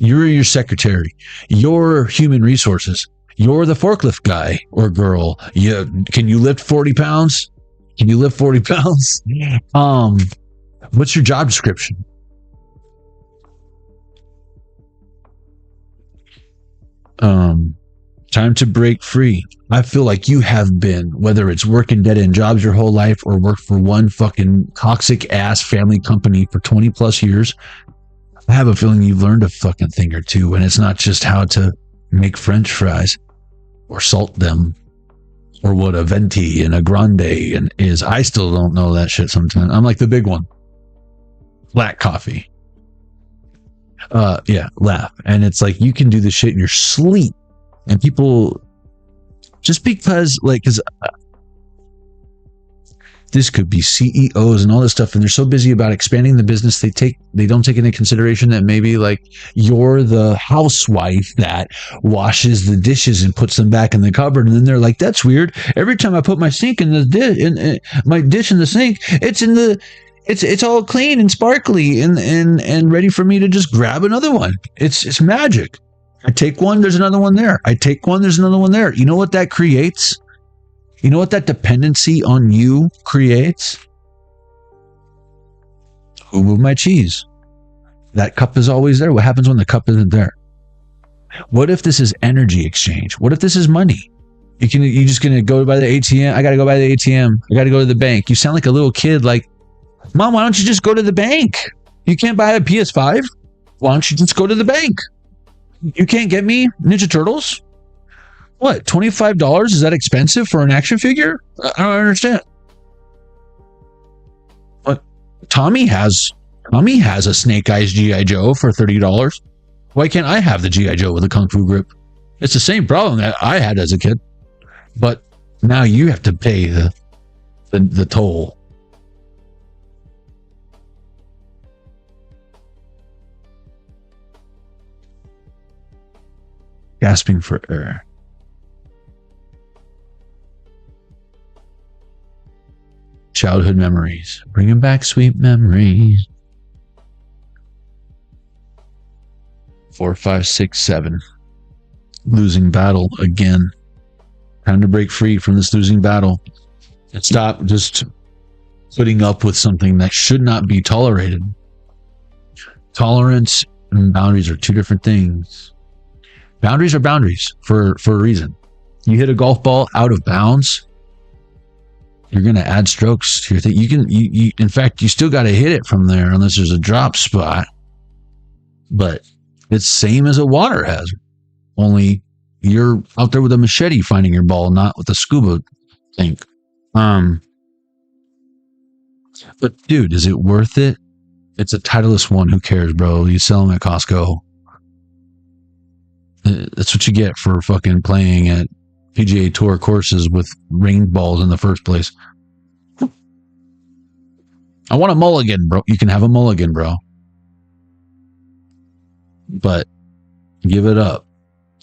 You're your secretary. You're human resources. You're the forklift guy or girl. Can you lift 40 pounds? Can you lift 40 pounds? What's your job description? Time to break free. I feel like you have been, whether it's working dead-end jobs your whole life or work for one fucking toxic ass family company for 20 plus years, I have a feeling you've learned a fucking thing or two, and it's not just how to make French fries or salt them or what a venti and a grande and is. I still don't know that shit sometimes. I'm like the big one. Black coffee. Yeah, laugh. And it's like you can do this shit in your sleep. And people, just because, like, because this could be CEOs and all this stuff, and they're so busy about expanding the business, they don't take into consideration that maybe like you're the housewife that washes the dishes and puts them back in the cupboard, and then they're like, "That's weird. Every time I put my sink in the my dish in the sink, it's all clean and sparkly and ready for me to just grab another one. It's magic. I take one, there's another one there. I take one, there's another one there. You know what that creates? You know what that dependency on you creates? Who moved my cheese? That cup is always there. What happens when the cup isn't there? What if this is energy exchange? What if this is money? You're just gonna go by the ATM. I gotta go by the ATM. I gotta go to the bank. You sound like a little kid. Like, Mom, why don't you just go to the bank? You can't buy a PS5. Why don't you just go to the bank? You can't get me Ninja Turtles? What, $25? Is that expensive for an action figure? I don't understand. But Tommy has a Snake Eyes G.I. Joe for $30. Why can't I have the G.I. Joe with a Kung Fu grip? It's the same problem that I had as a kid. But now you have to pay the toll. Gasping for air. Childhood memories. Bringing back sweet memories. 4, 5, 6, 7. Losing battle again. Time to break free from this losing battle. And stop just putting up with something that should not be tolerated. Tolerance and boundaries are two different things. Boundaries are boundaries for a reason. You hit a golf ball out of bounds, you're going to add strokes to your thing. You in fact, you still got to hit it from there unless there's a drop spot. But it's same as a water hazard. Only you're out there with a machete finding your ball, not with a scuba thing. But dude, is it worth it? It's a Titleist one. Who cares, bro? You sell them at Costco. That's what you get for fucking playing at PGA Tour courses with rain balls in the first place. I want a mulligan, bro. You can have a mulligan, bro. But give it up.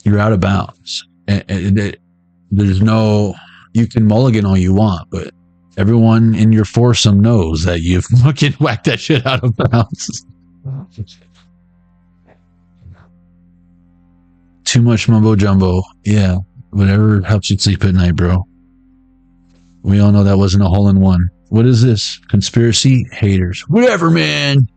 You're out of bounds. There's no... You can mulligan all you want, but everyone in your foursome knows that you've fucking whacked that shit out of bounds. Too much mumbo jumbo. Yeah. Whatever helps you sleep at night, bro. We all know that wasn't a hole in one. What is this? Conspiracy haters. Whatever, man.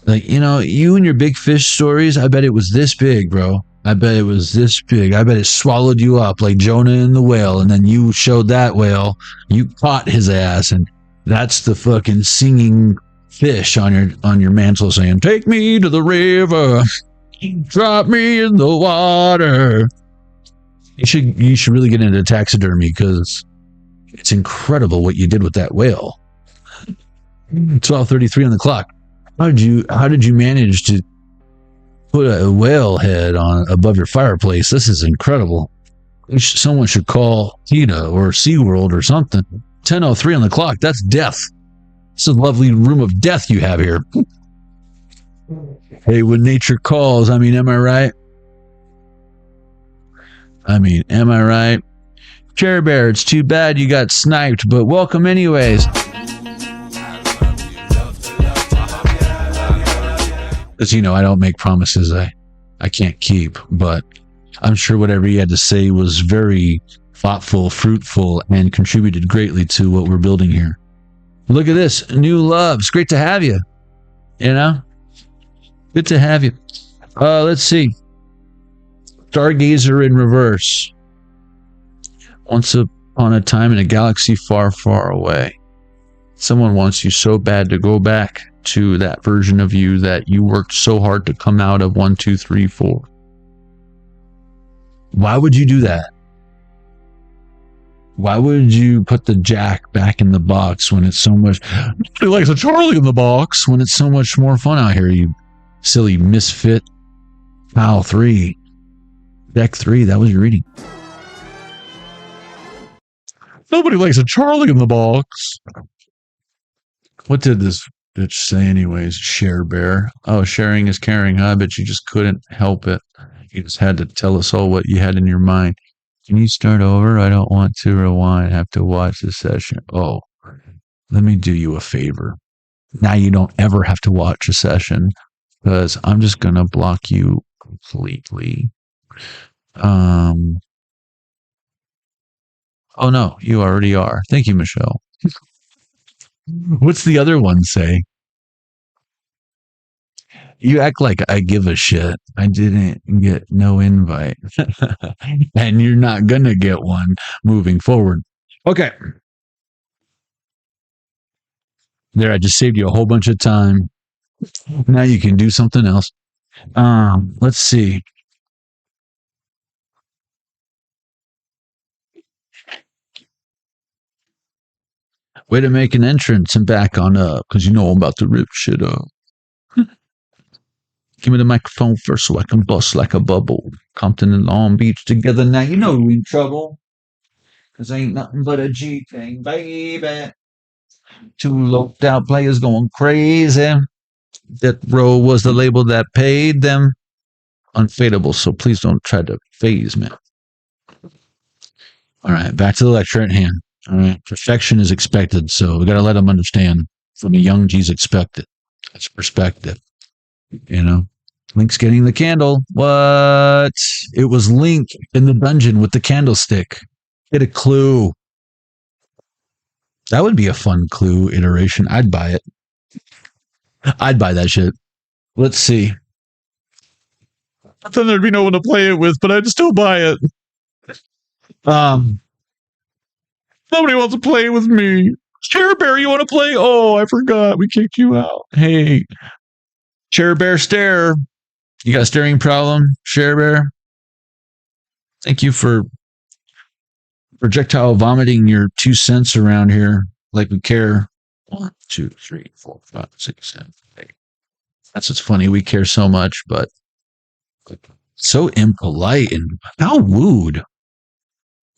Like, you know, you and your big fish stories, I bet it was this big, bro. I bet it was this big. I bet it swallowed you up like Jonah and the whale, and then you showed that whale. You caught his ass, and that's the fucking singing fish on your mantle saying, "Take me to the river. Drop me in the water." You should really get into taxidermy because it's incredible what you did with that whale. 12:33 on the clock. How did you manage to put a whale head on above your fireplace? This is incredible. Someone should call PETA or SeaWorld or something. 10:03 on the clock. That's death. This is a lovely room of death you have here. Hey, when nature calls, I mean, am I right? Am I right? Care Bear, it's too bad you got sniped, but welcome anyways. Because, you know, I don't make promises I can't keep, but I'm sure whatever he had to say was very thoughtful, fruitful, and contributed greatly to what we're building here. Look at this. New loves. Great to have you. You know? Good to have you. Let's see. Stargazer in reverse. Once upon a time in a galaxy far, far away. Someone wants you so bad to go back to that version of you that you worked so hard to come out of 1, 2, 3, 4. Why would you do that? Why would you put the Jack back in the box when it's so much... Nobody likes a Charlie in the box when it's so much more fun out here, you silly misfit. Pile 3. Deck 3, that was your reading. Nobody likes a Charlie in the box. What did this bitch say anyways? Share bear. Oh, sharing is caring, huh? But you just couldn't help it. You just had to tell us all what you had in your mind. Can you start over? I don't want to rewind. I have to watch the session. Oh, let me do you a favor. Now you don't ever have to watch a session because I'm just going to block you completely. Oh no, you already are. Thank you, Michelle. What's the other one say? You act like I give a shit. I didn't get no invite. And you're not gonna get one moving forward. Okay. There, I just saved you a whole bunch of time. Now you can do something else. Let's see. Way to make an entrance and back on up, because you know I'm about to rip shit up. Give me the microphone first so I can bust like a bubble. Compton and Long Beach together now. You know we in trouble. Because ain't nothing but a G thing, baby. Two loped out players going crazy. That row was the label that paid them. Unfadable, so please don't try to phase me. All right, back to the lecture at hand. All right, perfection is expected, so we got to let them understand from a young G's expected. That's perspective. You know, Link's getting the candle. What? It was Link in the dungeon with the candlestick. Get a clue. That would be a fun clue iteration. I'd buy it. I'd buy that shit. Let's see. Then there'd be no one to play it with, but I'd still buy it. Nobody wants to play with me. Chair Bear, you want to play? Oh, I forgot. We kicked you out. Hey, Chair Bear stare. You got a staring problem, Chair Bear? Thank you for projectile vomiting your 2 cents around here like we care. 1, 2, 3, 4, 5, 6, 7, 8. That's what's funny. We care so much, but so impolite and how wooed.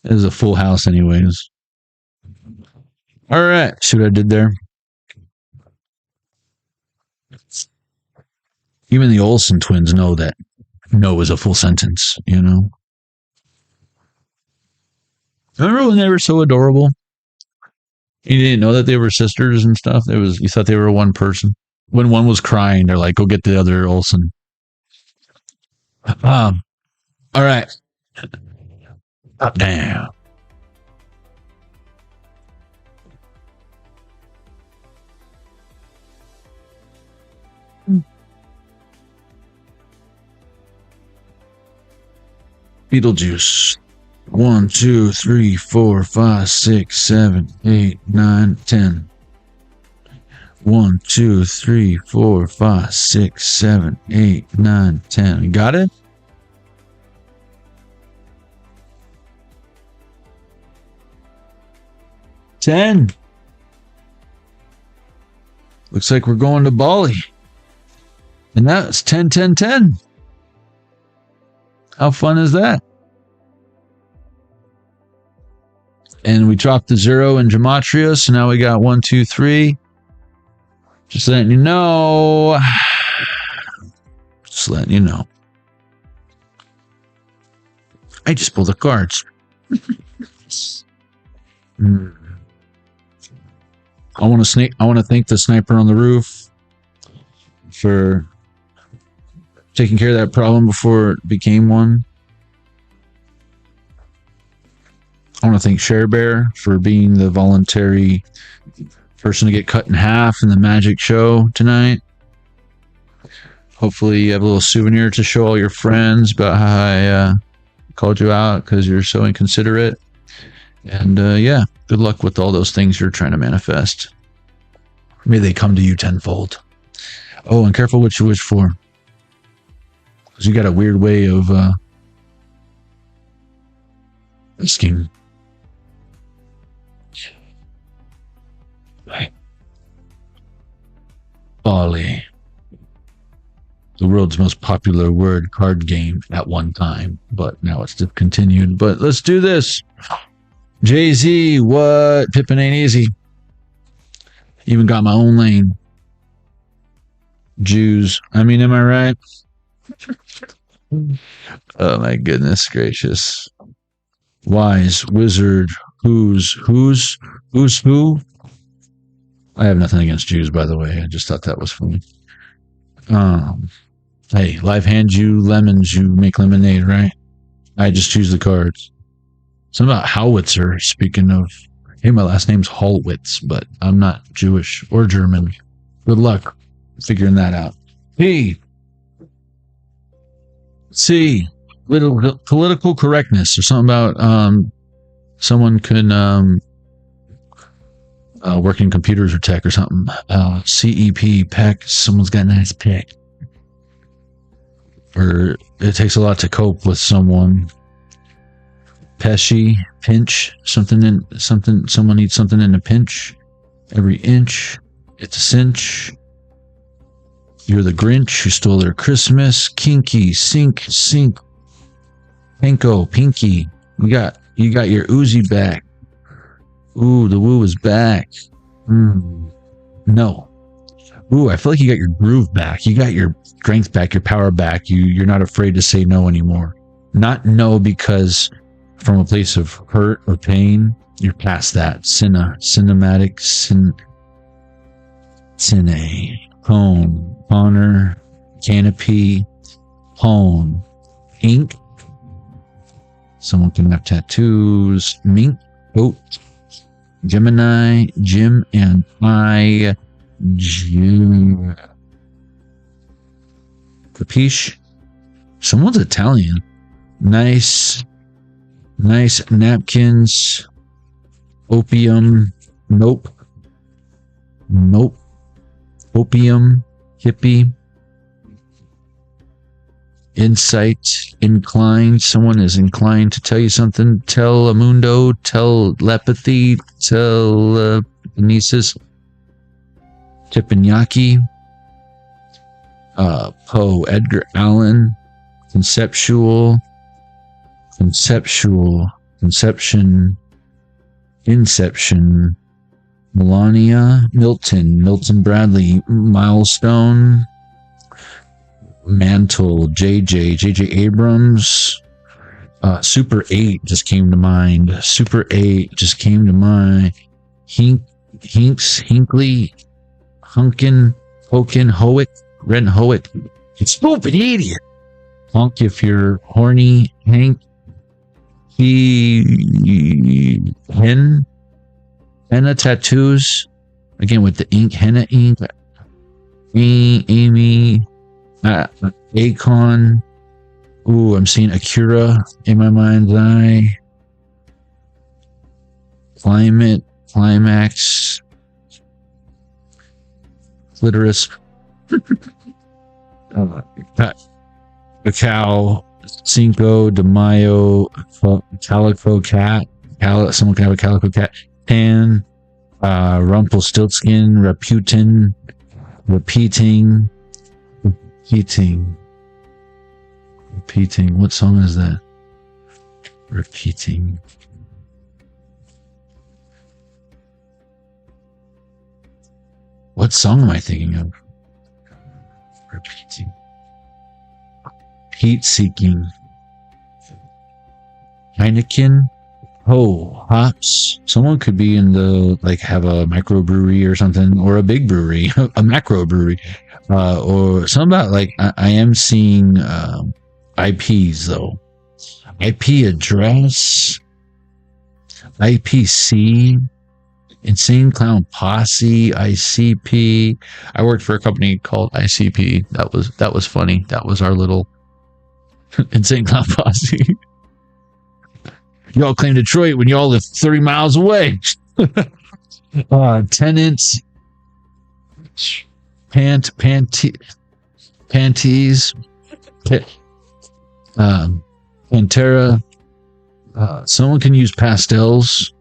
It is a full house anyways. All right. See what I did there? Even the Olsen twins know that no is a full sentence, you know? Remember when they were so adorable? You didn't know that they were sisters and stuff? You thought they were one person. When one was crying, they're like, go get the other Olsen. All right. Up down. Beetlejuice. 1, 2, 3, 4, 5, 6, 7, 8, 9, 10. 1, 2, 3, 4, 5, 6, 7, 8, 9, 10. You got it? $10. Looks like we're going to Bali. And that's 10, 10, 10. How fun is that? And we dropped the 0 in Gematria, so now we got 1, 2, 3. Just letting you know. Just letting you know. I just pulled the cards. I want to thank the sniper on the roof for taking care of that problem before it became one. I want to thank Share Bear for being the voluntary person to get cut in half in the magic show tonight. Hopefully you have a little souvenir to show all your friends about how I called you out because you're so inconsiderate. And yeah, good luck with all those things you're trying to manifest. May they come to you tenfold. Oh, and careful what you wish for. Because you got a weird way of asking. BALI. The world's most popular word card game at one time, but now it's discontinued. But let's do this. Jay-Z, what? Pippin ain't easy. Even got my own lane. Jews. I mean, am I right? Oh my goodness gracious. Wise, wizard, who's who? I have nothing against Jews, by the way. I just thought that was funny. Hey, life hands you lemons, you make lemonade, right? I just choose the cards. Something about Howitzer, speaking of, hey, my last name's Hallwitz, but I'm not Jewish or German. Good luck figuring that out. C, little political correctness, or something about someone can work in computers or tech or something. CEP, peck, someone's got a nice peck. Or it takes a lot to cope with someone. Pesci, pinch, someone needs something in a pinch. Every inch, it's a cinch. You're the Grinch who stole their Christmas. Kinky, sink, Pinko, pinky. You got your Uzi back. Ooh, the woo is back. No. Ooh, I feel like you got your groove back. You got your strength back, your power back. You're not afraid to say no anymore. Not no because from a place of hurt or pain. You're past that. Cinematic, cine, cone, honor, canopy, hone, ink. Someone can have tattoos. Mink, goat, Gemini, Jim, and I. Jim. Capiche? Someone's Italian. Nice napkins. Opium. Nope. Opium. Hippie. Insight. Inclined. Someone is inclined to tell you something. Telemundo. Telepathy. Telekinesis. Teppanyaki. Poe. Edgar Allan. Conception. Inception. Melania. Milton Bradley. Milestone. Mantle. J.J. Abrams. Super 8 just came to mind. Hinkley. Hunkin. Hoken. Hoek. Ren Hoek. You stupid idiot. Honk if you're horny. Hank. Henna tattoos. Again with the ink. Henna ink. Amy. Akon. Ooh, I'm seeing Akira in my mind's eye. Climate. Climax. Clitoris. Cacao. Cinco de Mayo. Calico cat. Someone can have a calico cat. Tan. Rumpelstiltskin. Repeating. What song is that? Repeating. What song am I thinking of? Repeating. Heat seeking. Heineken. Oh, hops. Someone could be in the, have a microbrewery or something, or a big brewery, a macro brewery. Or something about, I am seeing IPs, though. IP address. IPC. Insane Clown Posse. ICP. I worked for a company called ICP. That was funny. That was our little Insane Clown Posse. Y'all claim Detroit when y'all live 30 miles away. Tenants. Panties, Pantera. Someone can use pastels.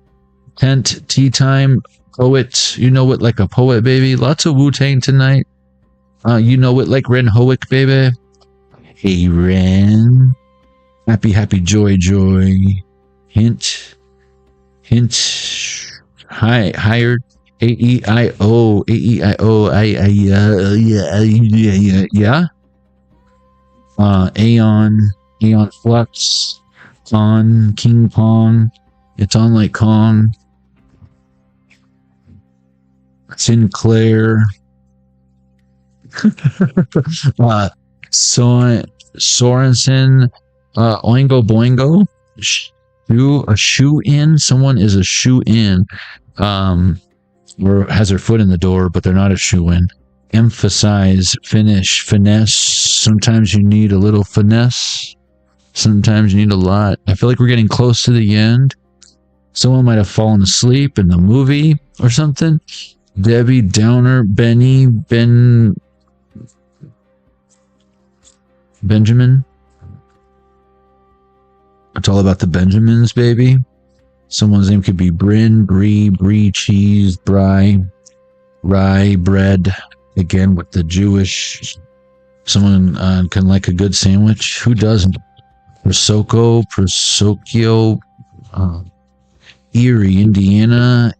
Tent, tea time, poet. You know it like a poet, baby. Lots of Wu-Tang tonight. You know it like Ren Hoek, baby. Hey, Ren. Happy, happy, joy, joy. Hint. Hired. A-E-I-O. Yeah. Aeon Flux. On King Pong. It's on like Kong. Sinclair. Sorensen. Oingo Boingo. A shoe in. Someone is a shoe in. Or has their foot in the door, but they're not a shoe in. Emphasize. Finish. Finesse. Sometimes you need a little finesse. Sometimes you need a lot. I feel like we're getting close to the end. Someone might have fallen asleep in the movie or something. Debbie Downer, Benjamin. It's all about the Benjamins, baby. Someone's name could be Bryn, Brie, cheese, rye, bread. Again, with the Jewish. Someone can like a good sandwich. Who doesn't? Prosocchio, Erie, Indiana,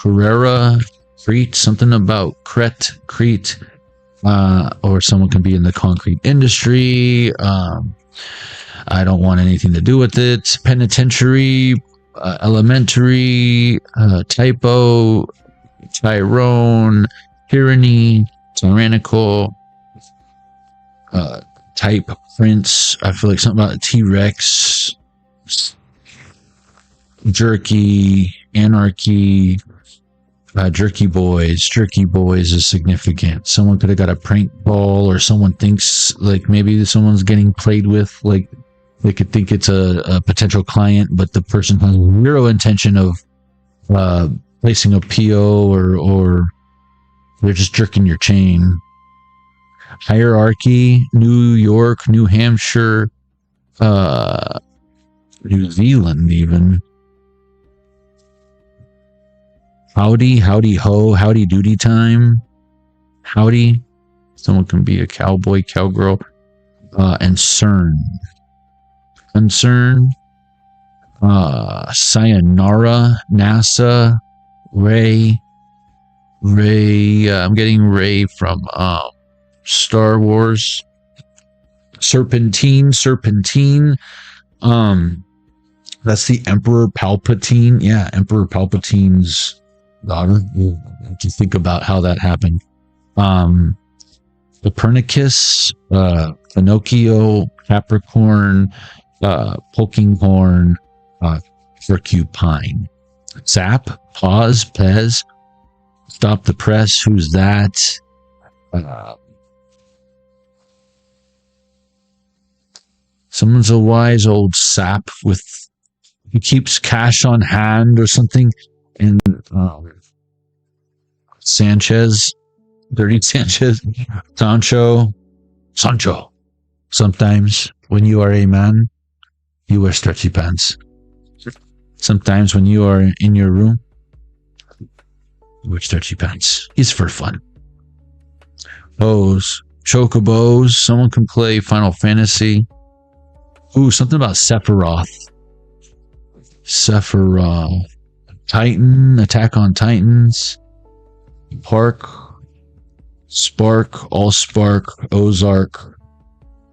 Carrera, Crete, something about Crete, or someone can be in the concrete industry. I don't want anything to do with it. Penitentiary, elementary, typo, Tyrone, tyranny, tyrannical, type, prince. I feel like something about a T-Rex, jerky, anarchy, jerky boys is significant. Someone could have got a prank call, or someone thinks like maybe someone's getting played with, like they could think it's a potential client, but the person has zero intention of placing a PO, or they're just jerking your chain. Hierarchy, New York, New Hampshire, New Zealand even. Howdy ho, howdy doody time. Howdy. Someone can be a cowboy, cowgirl. And CERN. Concern. Sayonara, NASA, Ray. I'm getting Ray from Star Wars. Serpentine. That's the Emperor Palpatine. Yeah, Emperor Palpatine's daughter. If you think about how that happened. Copernicus, Pinocchio, Capricorn, Pokinghorn, Porcupine. Zap, pause, Pez, stop the press, who's that? Someone's a wise old sap with, he keeps cash on hand or something. And Sanchez, Dirty Sanchez, Sancho. Sometimes when you are a man, you wear stretchy pants. Sometimes when you are in your room, you wear stretchy pants. It's for fun. Chocobos. Someone can play Final Fantasy. Ooh, something about Sephiroth. Titan, Attack on Titans. Park, Spark, Allspark, Ozark,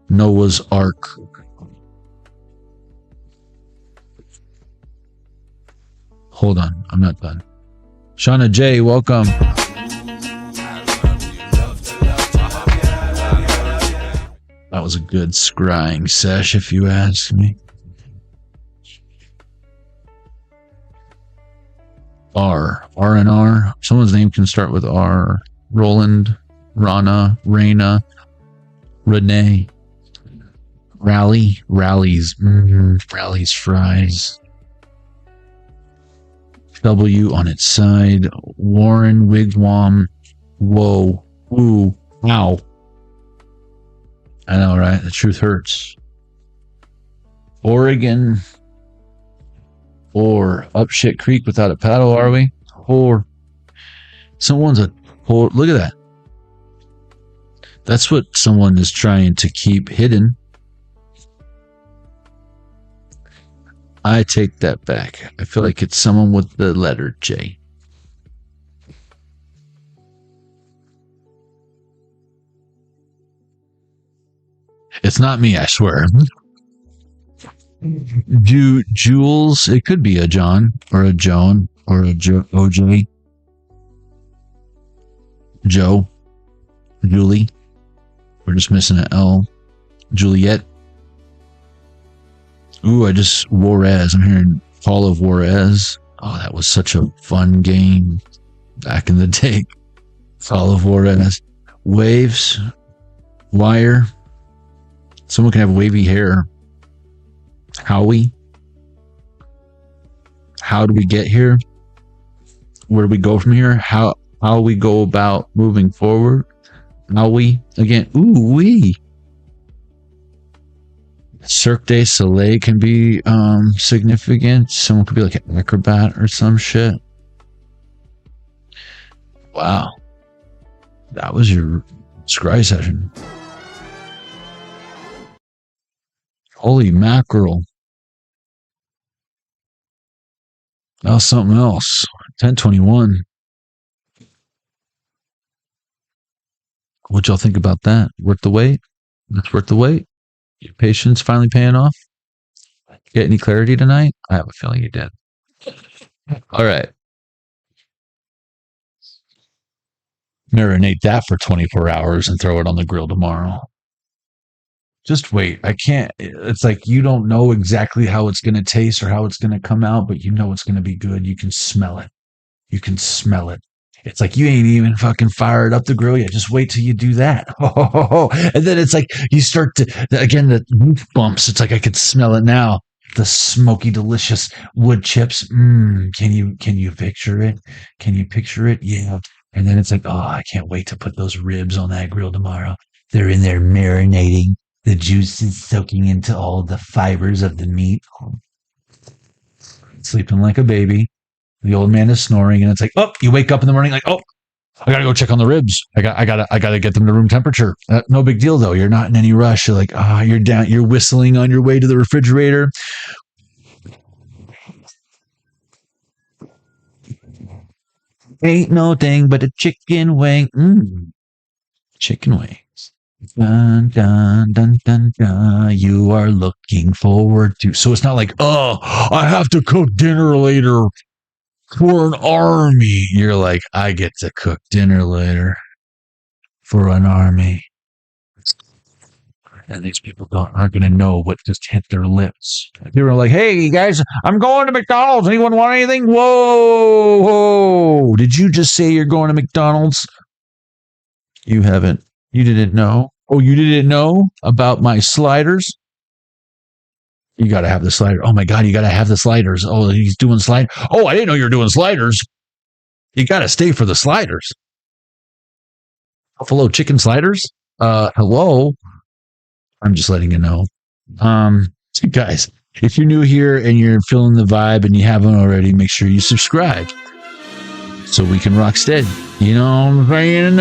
Noah's Ark. Hold on, I'm not done. Shauna J, welcome. That was a good scrying sesh, if you ask me. R&R. Someone's name can start with R. Roland, Rana, Raina, Renee. Rallies. Rallies fries. W on its side. Warren, Wigwam, Whoa. Ooh. Ow. I know, right? The truth hurts. Oregon. Or up shit creek without a paddle, are we? Or someone's a... Or, look at that. That's what someone is trying to keep hidden. I take that back. I feel like it's someone with the letter J. It's not me, I swear. Jules, it could be a John or a Joan or a OJ. Joe. Julie. We're just missing an L. Juliet. Ooh, I just Juarez. I'm hearing Fall of Juarez. Oh, that was such a fun game back in the day. Fall of Juarez. Waves. Wire. Someone can have wavy hair. Howie. How do we get here? Where do we go from here? How we go about moving forward? How we again? Ooh wee. Cirque du Soleil can be significant. Someone could be like an acrobat or some shit. Wow. That was your scry session. Holy mackerel. That was something else. 1021. What y'all think about that? Worth the wait? That's worth the wait? Your patience finally paying off? Get any clarity tonight? I have a feeling you did. All right. Marinate that for 24 hours and throw it on the grill tomorrow. Just wait. I can't. It's like you don't know exactly how it's going to taste or how it's going to come out, but you know it's going to be good. You can smell it. You can smell it. It's like you ain't even fucking fired up the grill yet. Just wait till you do that. And then it's like you start to, again, the roof bumps. It's like I could smell it now. The smoky, delicious wood chips. Can you picture it? Can you picture it? Yeah. And then it's like, oh, I can't wait to put those ribs on that grill tomorrow. They're in there marinating. The juice is soaking into all the fibers of the meat. Sleeping like a baby. The old man is snoring, and it's like, oh, you wake up in the morning like, oh, I gotta go check on the ribs. I gotta get them to room temperature. No big deal though. You're not in any rush. You're like, you're down. You're whistling on your way to the refrigerator. Ain't no thing but a chicken wing. Chicken wings. Dun, dun, dun, dun, dun. You are looking forward to. So it's not like, oh, I have to cook dinner later for an army. You're like, I get to cook dinner later for an army. And these people aren't going to know what just hit their lips. They were like, hey, you guys, I'm going to McDonald's. Anyone want anything? Whoa. Did you just say you're going to McDonald's? You haven't. You didn't know. Oh, you didn't know about my sliders? You got to have the slider. Oh, my God, you got to have the sliders. Oh, he's doing slide. Oh, I didn't know you were doing sliders. You got to stay for the sliders. Buffalo chicken sliders? Hello? I'm just letting you know. Guys, if you're new here and you're feeling the vibe and you haven't already, make sure you subscribe so we can rock steady. You know what I'm saying?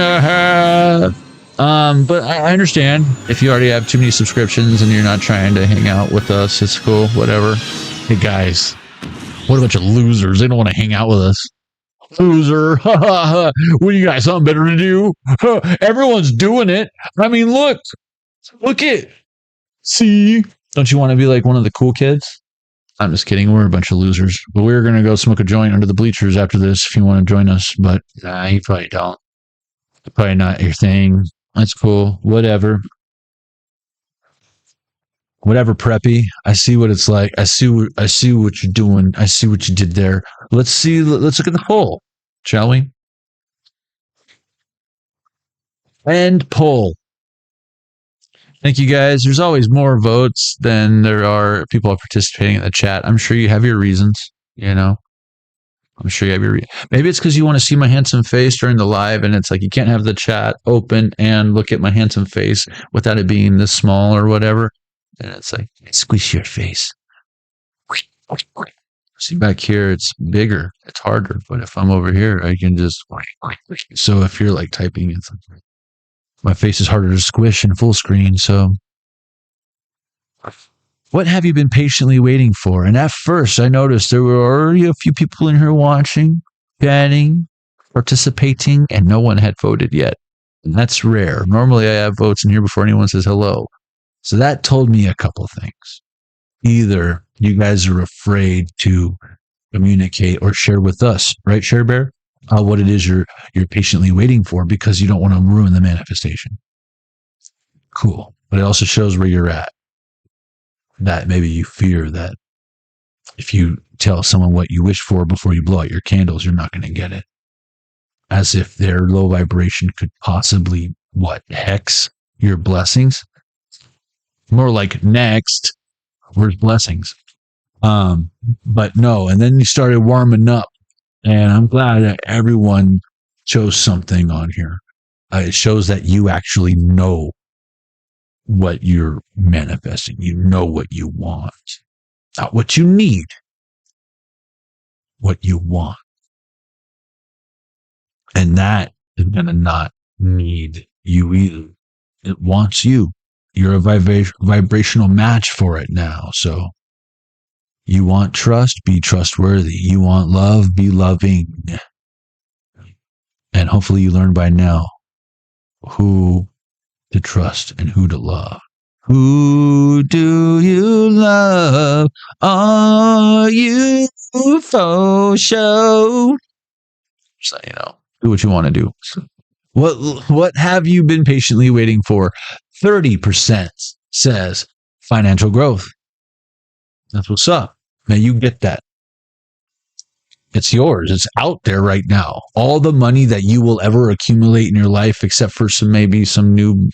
But I understand if you already have too many subscriptions and you're not trying to hang out with us. It's cool, whatever. Hey guys, what a bunch of losers. They don't want to hang out with us. Loser. What do you got? Something better to do? Everyone's doing it. I mean, look it. See? Don't you want to be like one of the cool kids? I'm just kidding. We're a bunch of losers. But we're going to go smoke a joint under the bleachers after this if you want to join us. But nah, you probably don't. Probably not your thing. That's cool. Whatever. Whatever, preppy. I see what it's like. I see what you're doing. I see what you did there. Let's look at the poll, shall we? End poll. Thank you guys. There's always more votes than there are people participating in the chat. I'm sure you have your reasons, you know. I'm sure you have your. Maybe it's because you want to see my handsome face during the live, and it's like you can't have the chat open and look at my handsome face without it being this small or whatever. And it's like squish your face. See back here, it's bigger, it's harder. But if I'm over here, I can just. So if you're like typing, it's like my face is harder to squish in full screen. So. What have you been patiently waiting for? And at first, I noticed there were already a few people in here watching, chatting, participating, and no one had voted yet. And that's rare. Normally, I have votes in here before anyone says hello. So that told me a couple things. Either you guys are afraid to communicate or share with us, right, Share Bear? What it is you're patiently waiting for because you don't want to ruin the manifestation. Cool. But it also shows where you're at. That maybe you fear that if you tell someone what you wish for before you blow out your candles, you're not going to get it. As if their low vibration could possibly, hex your blessings? More like next, where's blessings? But no, and then you started warming up. And I'm glad that everyone chose something on here. It shows that you actually know what you're manifesting. You know what you want. Not what you need. What you want. And that is going to not need you either. It wants you. You're a vibrational match for it now. So you want trust, be trustworthy. You want love, be loving. And hopefully you learn by now who to trust and who to love. Who do you love? Are you for show? So, do what you want to do. What have you been patiently waiting for? 30% says financial growth. That's what's up. Now you get that. It's yours. It's out there right now. All the money that you will ever accumulate in your life, except for maybe some new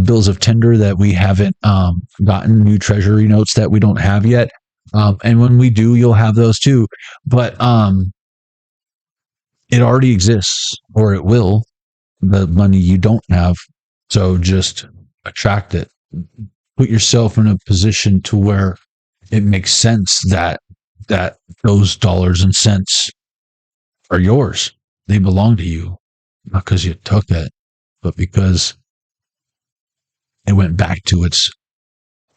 bills of tender that we haven't gotten, new treasury notes that we don't have yet. And when we do, you'll have those too. But it already exists, or it will, the money you don't have. So just attract it. Put yourself in a position to where it makes sense that those dollars and cents are yours. They belong to you. Not because you took it, but because it went back to its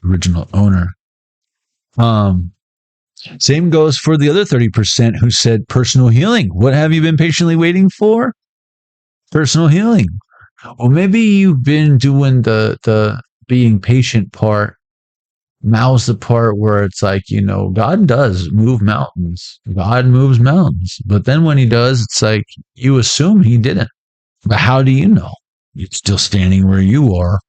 original owner. Same goes for the other 30% who said personal healing. What have you been patiently waiting for? Personal healing. Well, maybe you've been doing the being patient part. Now's the part where it's like, God does move mountains. God moves mountains. But then when he does, it's like you assume he didn't. But how do you know? You're still standing where you are.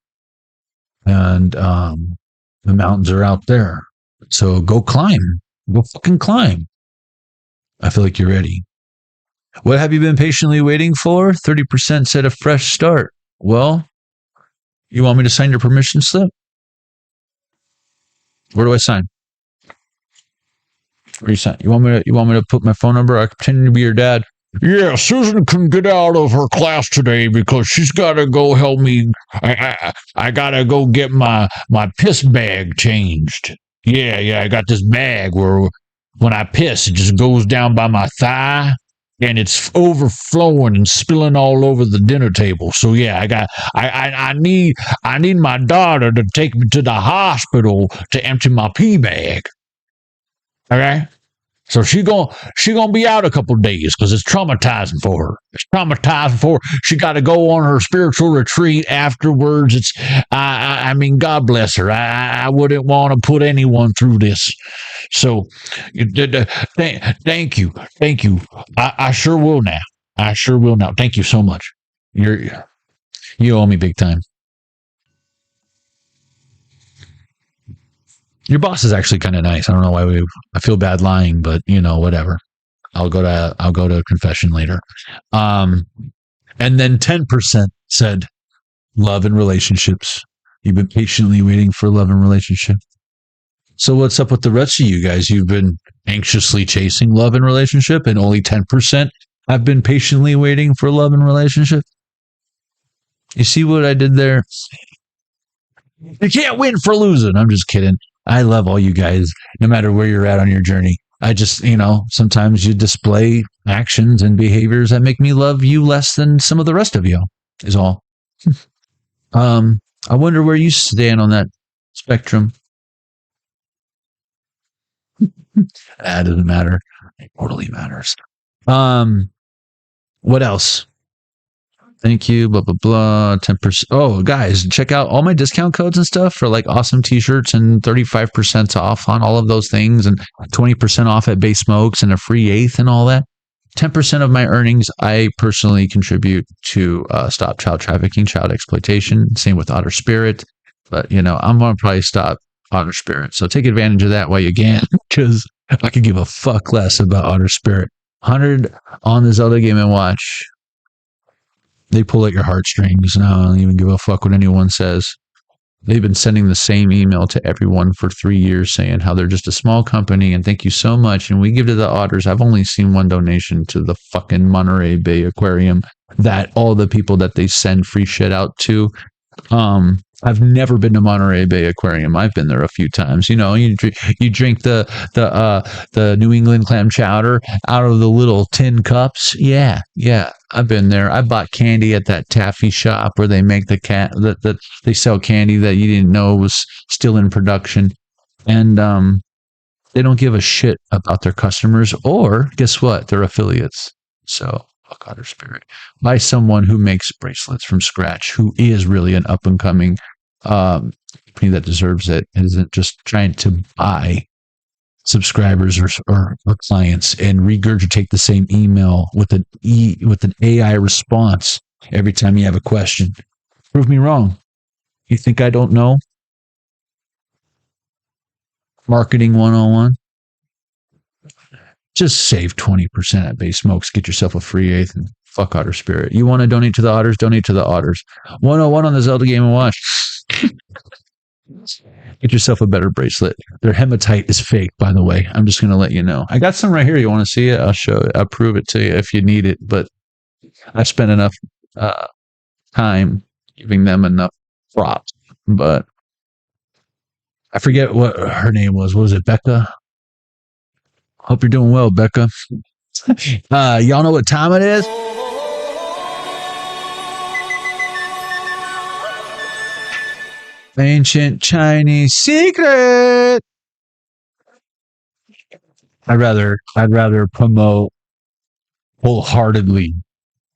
And the mountains are out there. So go climb. Go fucking climb. I feel like you're ready. What have you been patiently waiting for? 30% said a fresh start. Well, you want me to sign your permission slip? Where do I sign? Where do you sign? You want me to put my phone number? I pretend to be your dad. Yeah, Susan can get out of her class today because she's got to go help me. I got to go get my piss bag changed. Yeah, I got this bag where when I piss, it just goes down by my thigh and it's overflowing and spilling all over the dinner table. So yeah, I need my daughter to take me to the hospital to empty my pee bag. Okay? So she gonna be out a couple of days because it's traumatizing for her. It's traumatizing for her. She got to go on her spiritual retreat afterwards. I mean, God bless her. I wouldn't want to put anyone through this. So, thank you. I sure will now. Thank you so much. You owe me big time. Your boss is actually kind of nice. I don't know why I feel bad lying, but whatever. I'll go to confession later. And then 10% said love and relationships. You've been patiently waiting for love and relationship. So what's up with the rest of you guys? You've been anxiously chasing love and relationship, and only 10% have been patiently waiting for love and relationship. You see what I did there? You can't win for losing. I'm just kidding. I love all you guys, no matter where you're at on your journey. I just, sometimes you display actions and behaviors that make me love you less than some of the rest of you, is all. I wonder where you stand on that spectrum. That doesn't matter. It totally matters. What else? Thank you, blah, blah, blah, 10%. Oh, guys, check out all my discount codes and stuff for like awesome t-shirts and 35% off on all of those things and 20% off at Base Smokes and a free eighth and all that. 10% of my earnings, I personally contribute to Stop Child Trafficking, Child Exploitation. Same with Otter Spirit. But, I'm going to probably stop Otter Spirit. So take advantage of that while you can, because I could give a fuck less about Otter Spirit. 100 on the Zelda Game & Watch. They pull at your heartstrings. Now I don't even give a fuck what anyone says. They've been sending the same email to everyone for 3 years saying how they're just a small company and thank you so much. And we give to the otters. I've only seen one donation to the fucking Monterey Bay Aquarium that all the people that they send free shit out to. I've never been to Monterey Bay Aquarium. I've been there a few times. You drink the New England clam chowder out of the little tin cups. Yeah. I've been there. I bought candy at that taffy shop where they make that they sell candy that you didn't know was still in production, and they don't give a shit about their customers, or guess what? They're affiliates. So. Fuck Otter Spirit. By someone who makes bracelets from scratch, who is really an up and coming company that deserves it, and isn't just trying to buy subscribers or clients and regurgitate the same email with an AI response every time you have a question. Prove me wrong. You think I don't know? Marketing 101. Just save 20% at Base Smokes. Get yourself a free eighth and fuck Otter Spirit. You want to donate to the otters? Donate to the otters. 101 on the Zelda Game & Watch. Get yourself a better bracelet. Their hematite is fake, by the way. I'm just going to let you know. I got some right here. You want to see it? I'll show it. I'll prove it to you if you need it. But I've spent enough time giving them enough props. But I forget what her name was. What was it? Becca? Hope you're doing well, Becca. Y'all know what time it is? Ancient Chinese secret. I'd rather promote wholeheartedly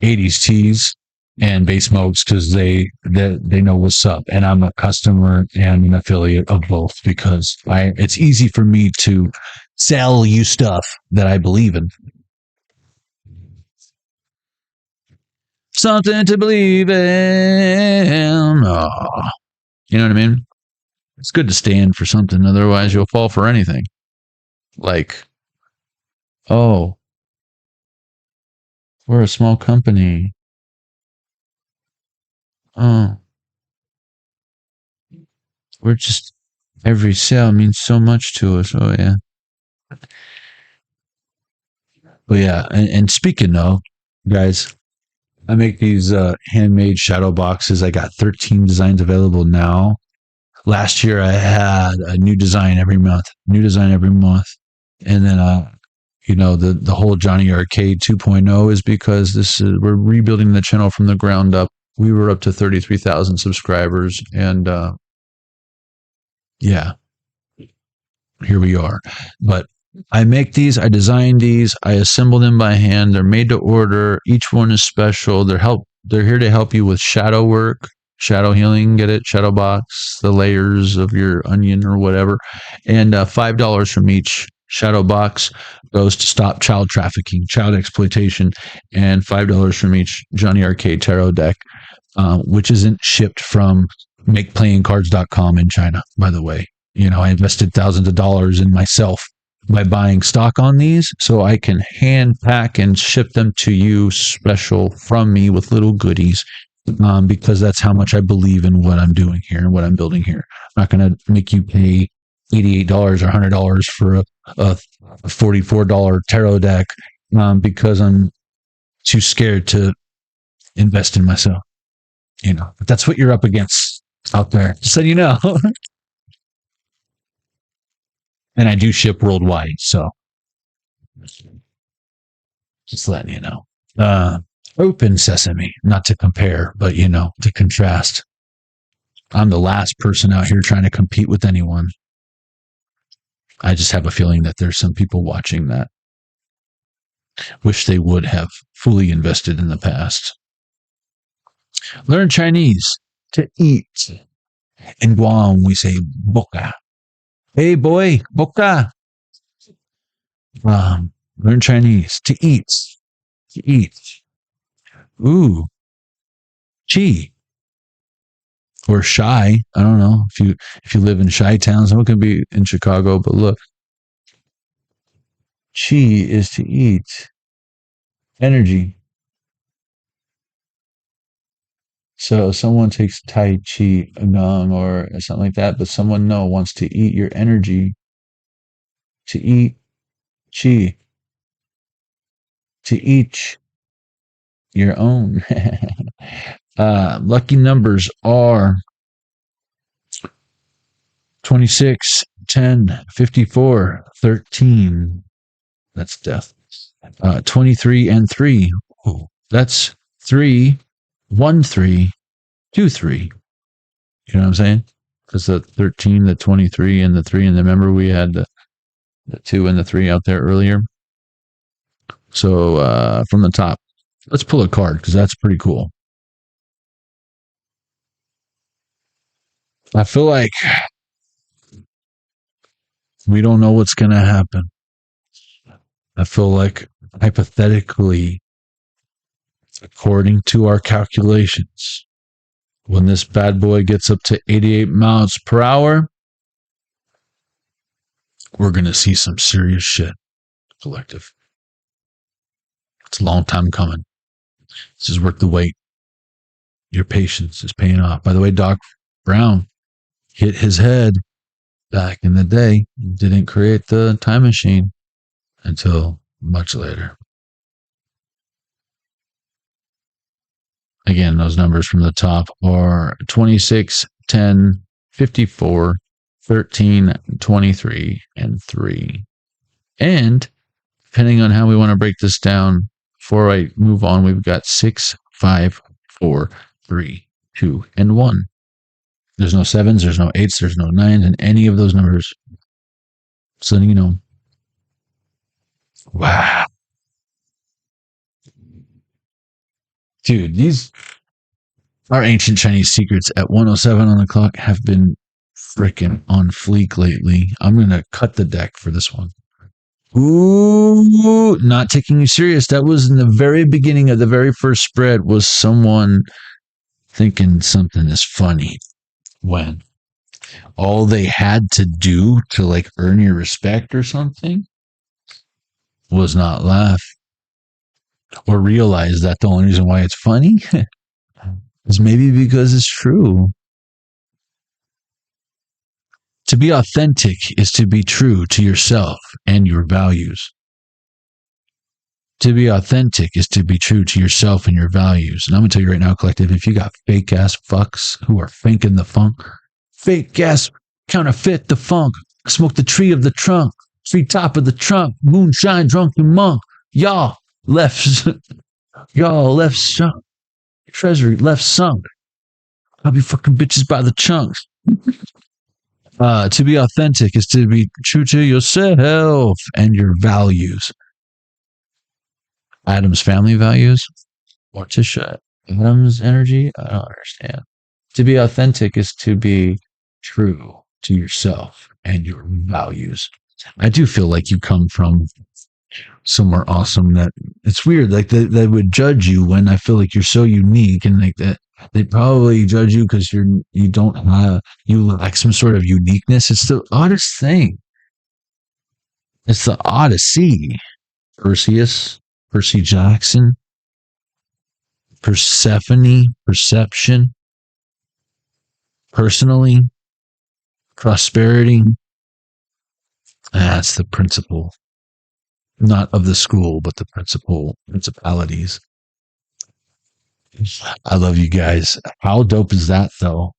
80s teas and Base Smokes because they know what's up, and I'm a customer and an affiliate of both because it's easy for me to sell you stuff that I believe in. Something to believe in. Oh, you know what I mean? It's good to stand for something, otherwise you'll fall for anything. Like, oh, we're a small company. Oh, we're just, every sale means so much to us. Oh, yeah. But yeah, and speaking of, guys, I make these handmade shadow boxes. I got 13 designs available now. Last year, I had a new design every month. And then, the whole Jonny Arkade 2.0 is because we're rebuilding the channel from the ground up. We were up to 33,000 subscribers, and yeah, here we are. But I make these, I design these, I assemble them by hand. They're made to order. Each one is special. They're here to help you with shadow work, shadow healing. Get it? Shadow box, the layers of your onion or whatever. And $5 from each shadow box goes to Stop Child Trafficking, Child Exploitation, and $5 from each Jonny Arkade tarot deck, which isn't shipped from makeplayingcards.com in China, by the way. I invested thousands of dollars in myself by buying stock on these so I can hand pack and ship them to you special from me with little goodies, because that's how much I believe in what I'm doing here and what I'm building here. I'm not going to make you pay $88 or $100 for a $44 tarot deck because I'm too scared to invest in myself. But that's what you're up against out there. Just so you know. And I do ship worldwide, so just letting you know. Open sesame, not to compare, but to contrast. I'm the last person out here trying to compete with anyone. I just have a feeling that there's some people watching that wish they would have fully invested in the past. Learn Chinese to eat. In Guam, we say boca. Hey, boy, boca. Learn Chinese to eat. To eat. Ooh. Chi. Or shy. I don't know if you live in shy towns. Someone can be in Chicago, but look. Chi is to eat. Energy. So someone takes Tai Chi, Gong, or something like that, but someone wants to eat your energy. To eat Chi. To each your own. Lucky numbers are 26, 10, 54, 13. That's death. 23 and 3. Ooh, that's 3, 1, 3, 2, 3. You know what I'm saying? Because the 13, the 23, and the 3, and remember we had the 2 and the 3 out there earlier. So from the top, let's pull a card because that's pretty cool. I feel like we don't know what's going to happen. I feel like hypothetically, according to our calculations, when this bad boy gets up to 88 miles per hour, we're going to see some serious shit, collective. It's a long time coming. This is worth the wait. Your patience is paying off. By the way, Doc Brown hit his head back in the day. Didn't create the time machine until much later. Again, those numbers from the top are 26, 10, 54, 13, 23, and 3. And depending on how we want to break this down, before I move on, we've got 6, 5, 4, 3, 2, and 1. There's no 7s, there's no 8s, there's no 9s, and any of those numbers. So you know. Wow. Dude, these our ancient Chinese secrets at 107 on the clock have been freaking on fleek lately. I'm going to cut the deck for this one. Ooh, not taking you serious. That was in the very beginning of the very first spread, was someone thinking something is funny when all they had to do to like earn your respect or something was not laugh or realize that the only reason why it's funny is maybe because it's true. To be authentic is to be true to yourself and your values. To be authentic is to be true to yourself and your values. And I'm going to tell you right now, collective, if you got fake ass fucks who are faking the funk, fake ass counterfeit the funk, smoke the tree of the trunk, tree top of the trunk, moonshine drunken monk, y'all left sunk, treasury left sunk. I'll be fucking bitches by the chunks. To be authentic is to be true to yourself and your values. Adam's family values? Morticia, Adam's energy? I don't understand. To be authentic is to be true to yourself and your values. I do feel like you come from somewhere awesome that it's weird. Like they would judge you when I feel like you're so unique and like that. They probably judge you because you lack some sort of uniqueness. It's the oddest thing. It's the Odyssey. Percy Jackson, Persephone, perception, personally, prosperity, That's the principal. Not of the school, but the principalities. I love you guys. How dope is that, though?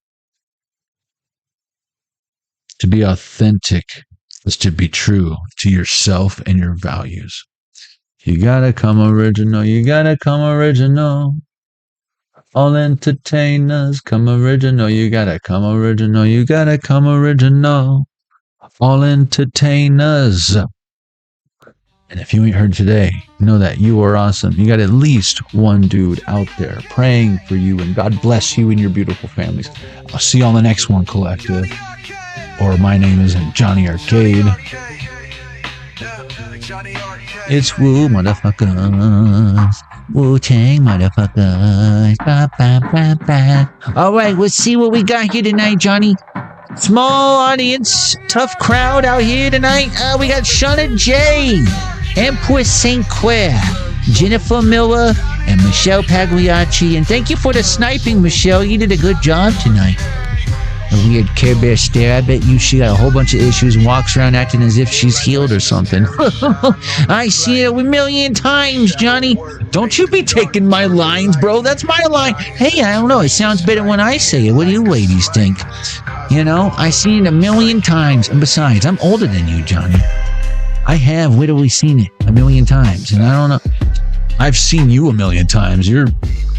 To be authentic is to be true to yourself and your values. You gotta come original. You gotta come original. All entertainers come original. You gotta come original. You gotta come original. All entertainers. And if you ain't heard today, know that you are awesome. You got at least one dude out there praying for you, and God bless you and your beautiful families. I'll see you on the next one, Collective. Or my name isn't Jonny Arkade. It's Woo, motherfuckers. Wu-Tang, motherfuckers. Ba, ba, ba, ba. All right, let's see what we got here tonight, Jonny. Small audience, tough crowd out here tonight. We got Shauna J, Empress St. Clair, Jennifer Miller, and Michelle Pagliacci. And thank you for the sniping, Michelle. You did a good job tonight. A weird Care Bear stare. I bet you she got a whole bunch of issues and walks around acting as if she's healed or something. I see it a million times, Jonny. Don't you be taking my lines, bro. That's my line. Hey, I don't know. It sounds better when I say it. What do you ladies think? You know, I've seen it a million times. And besides, I'm older than you, Jonny. I have literally seen it a million times. And I don't know. I've seen you a million times. You're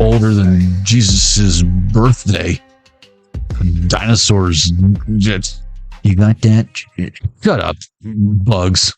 older than Jesus's birthday. Dinosaurs. You got that? Shut up, bugs.